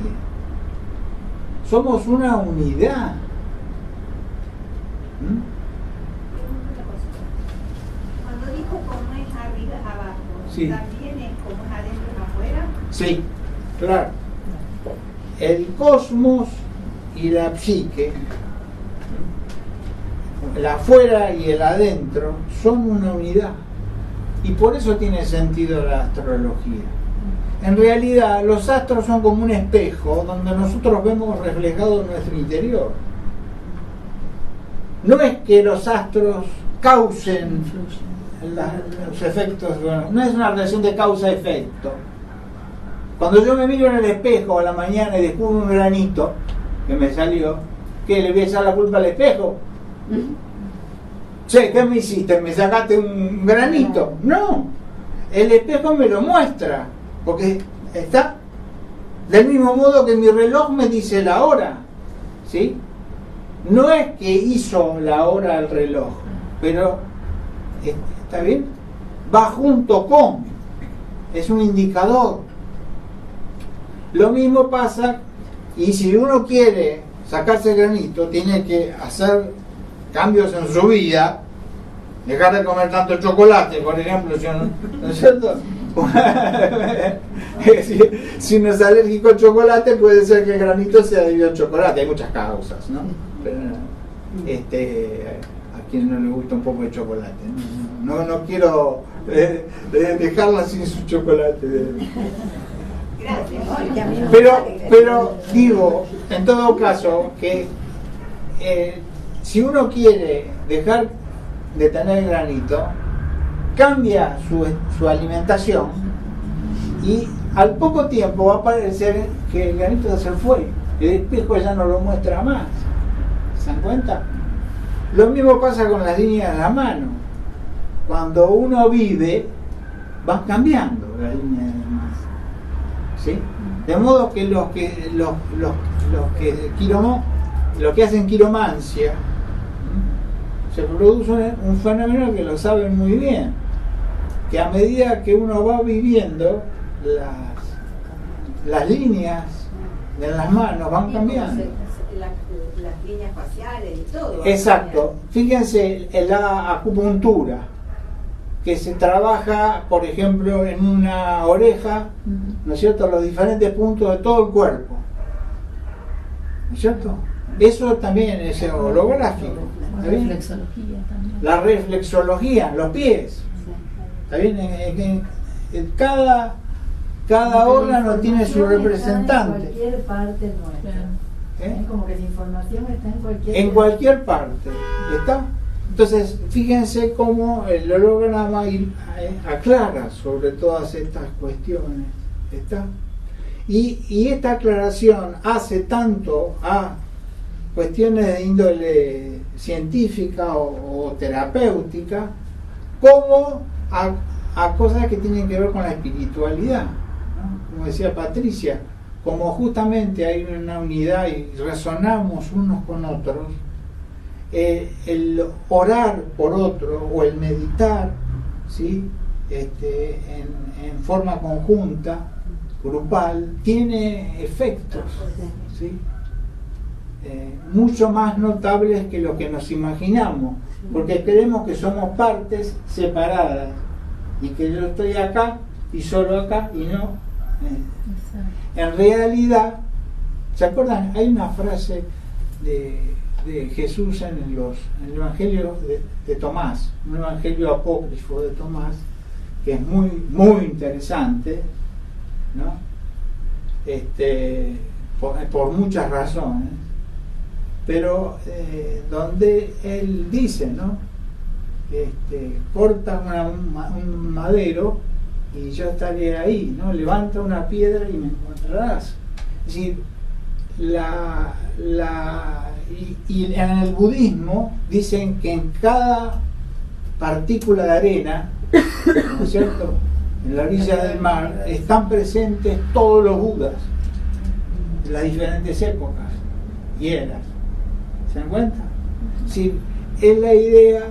S5: Somos una unidad.
S7: Cuando dijo cómo es arriba es abajo,
S5: sí.
S7: ¿También es como es adentro es afuera?
S5: Sí, claro. El cosmos y la psique, el afuera y el adentro, son una unidad. Y por eso tiene sentido la astrología. En realidad, los astros son como un espejo donde nosotros vemos reflejado nuestro interior. No es que los astros causen los efectos, bueno, no es una relación de causa-efecto. Cuando yo me miro en el espejo a la mañana y descubro un granito que me salió, ¿qué le voy a echar la culpa al espejo? Che, ¿qué me hiciste? ¿Me sacaste un granito? No, el espejo me lo muestra, porque está del mismo modo que mi reloj me dice la hora, ¿sí? No es que hizo la hora al reloj, pero ¿está bien? Va junto con, es un indicador. Lo mismo pasa, y si uno quiere sacarse el granito, tiene que hacer cambios en su vida, dejar de comer tanto chocolate, por ejemplo, ¿no es cierto? Si uno es alérgico al chocolate, puede ser que el granito sea debido al chocolate. Hay muchas causas, ¿no? Pero, a quien no le gusta un poco de chocolate, no quiero dejarla sin su chocolate. Pero digo, en todo caso, que si uno quiere dejar de tener granito, cambia su alimentación y al poco tiempo va a parecer que el granito ya se fue, el espejo ya no lo muestra más. ¿Se dan cuenta? Lo mismo pasa con las líneas de la mano. Cuando uno vive, van cambiando las líneas de la mano. ¿Sí? De modo que los que hacen quiromancia, se produce un fenómeno que lo saben muy bien, que a medida que uno va viviendo, las líneas de las manos van cambiando.
S6: Las líneas faciales y todo.
S5: Exacto. Fíjense en la acupuntura, que se trabaja, por ejemplo, en una oreja, ¿no es cierto?, los diferentes puntos de todo el cuerpo. ¿No es cierto? Eso también es holográfico.
S8: La reflexología también.
S5: La reflexología en los pies. ¿Está bien? En cada órgano tiene su representante.
S8: En cualquier parte nuestra. Es como que la información está en cualquier
S5: parte. ¿Está? Entonces, fíjense cómo el holograma aclara sobre todas estas cuestiones. ¿Está? Y esta aclaración hace tanto a cuestiones de índole científica o terapéutica como a cosas que tienen que ver con la espiritualidad, ¿no? Como decía Patricia, como justamente hay una unidad y resonamos unos con otros, el orar por otro o el meditar, ¿sí?, en forma conjunta, grupal, tiene efectos, ¿sí?, mucho más notables que lo que nos imaginamos, porque creemos que somos partes separadas y que yo estoy acá y solo acá y no. En realidad, ¿se acuerdan? Hay una frase de Jesús en el Evangelio de Tomás, un Evangelio apócrifo de Tomás, que es muy, muy interesante, ¿no? Por muchas razones, pero donde él dice, ¿no?, corta un madero y yo estaré ahí, ¿no? Levanta una piedra y me encontrarás. Es decir, y en el budismo dicen que en cada partícula de arena, ¿no es cierto?, en la orilla del mar, están presentes todos los Budas de las diferentes épocas y eras. ¿Se dan cuenta? Sí, es la idea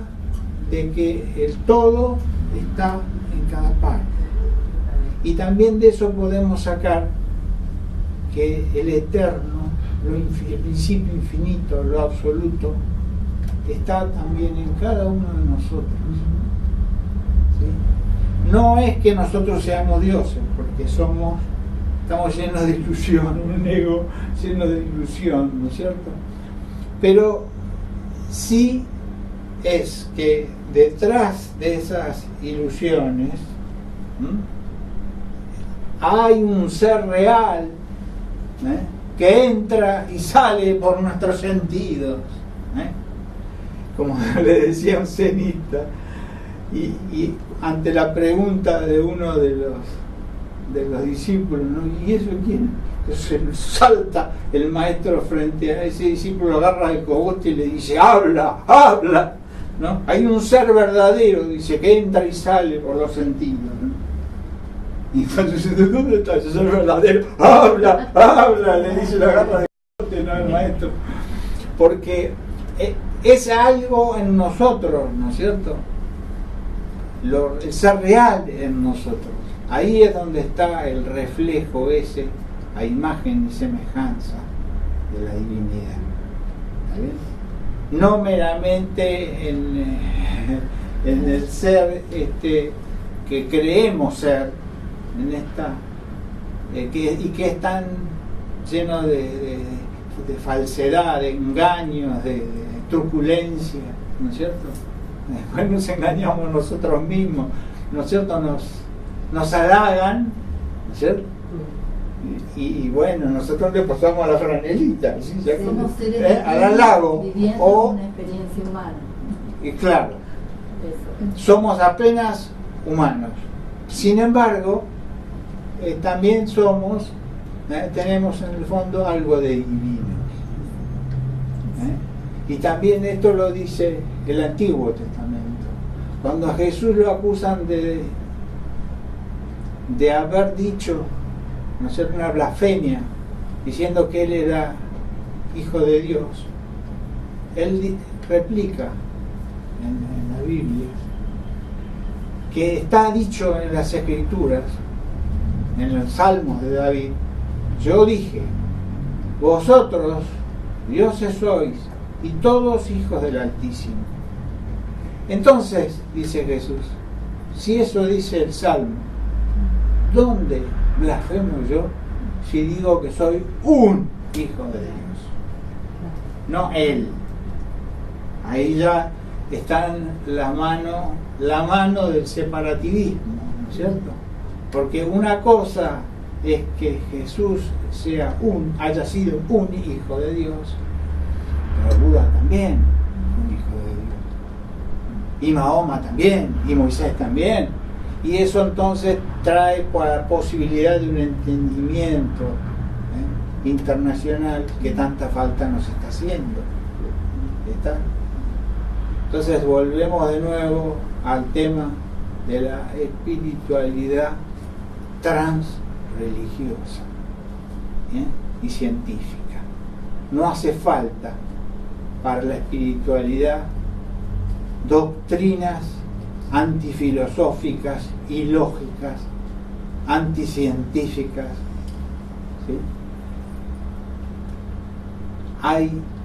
S5: de que el todo está en cada parte. Y también de eso podemos sacar que el eterno, el principio infinito, lo absoluto, está también en cada uno de nosotros. ¿Sí? No es que nosotros seamos dioses, porque estamos llenos de ilusión, un ego lleno de ilusión, ¿no es cierto? Pero sí es que detrás de esas ilusiones hay un ser real, que entra y sale por nuestros sentidos, como le decía un zenista, y ante la pregunta de uno de los discípulos, ¿no?, ¿y eso quién? Se salta el maestro frente a ese discípulo, agarra el cogote y le dice: habla, habla, ¿no? Hay un ser verdadero, dice, que entra y sale por los sentidos, ¿no? Y cuando dice: ¿dónde está ese ser verdadero? Habla, habla, le dice, la agarra de cogote, ¿no?, el maestro, porque es algo en nosotros, ¿no es cierto?, el ser real en nosotros. Ahí es donde está el reflejo ese, a imagen y semejanza de la divinidad. ¿Está bien? No meramente en el ser que creemos ser, en esta y que es tan lleno de falsedad, de engaños, de truculencia, ¿no es cierto? Después nos engañamos nosotros mismos, ¿no es cierto? Nos halagan, ¿no es cierto?, Y bueno, nosotros le pasamos a la franelita, ¿sí?
S8: Somos seres
S5: al lago.
S8: viviendo
S5: O,
S8: una experiencia humana.
S5: y claro,
S8: Eso.
S5: somos apenas humanos. Sin embargo, también somos, tenemos en el fondo algo de divino. Y también esto lo dice el Antiguo Testamento. Cuando a Jesús lo acusan de haber dicho, no sé, una blasfemia, diciendo que él era hijo de Dios, él replica en la Biblia que está dicho en las Escrituras, en los Salmos de David: yo dije, vosotros dioses sois y todos hijos del Altísimo. Entonces, dice Jesús, si eso dice el Salmo, ¿dónde blasfemo yo si digo que soy un hijo de Dios? No él. Ahí ya está la mano del separativismo, ¿no es cierto? Porque una cosa es que Jesús haya sido un hijo de Dios, pero Buda también un hijo de Dios, y Mahoma también, y Moisés también, y eso entonces trae la posibilidad de un entendimiento internacional que tanta falta nos está haciendo. ¿Está? Entonces volvemos de nuevo al tema de la espiritualidad transreligiosa y científica. No hace falta para la espiritualidad doctrinas antifilosóficas, ilógicas, anticientíficas, ¿sí?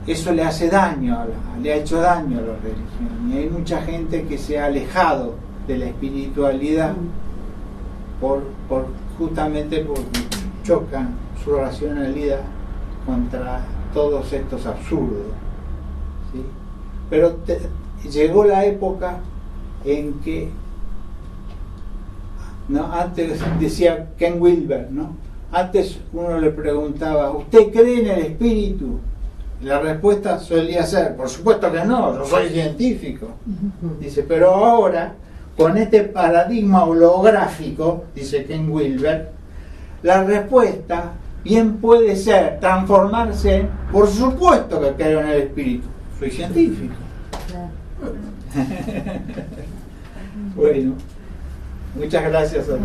S5: Eso le hace daño, le ha hecho daño a la religión, y hay mucha gente que se ha alejado de la espiritualidad justamente porque chocan su racionalidad contra todos estos absurdos, ¿sí? Pero llegó la época en que, ¿no? Antes decía Ken Wilber, ¿no? Antes uno le preguntaba, ¿usted cree en el espíritu? La respuesta solía ser, por supuesto que no, yo soy científico. Dice, pero ahora, con este paradigma holográfico, dice Ken Wilber, la respuesta bien puede ser transformarse en, por supuesto que creo en el espíritu, soy científico. Bueno, muchas gracias a todos.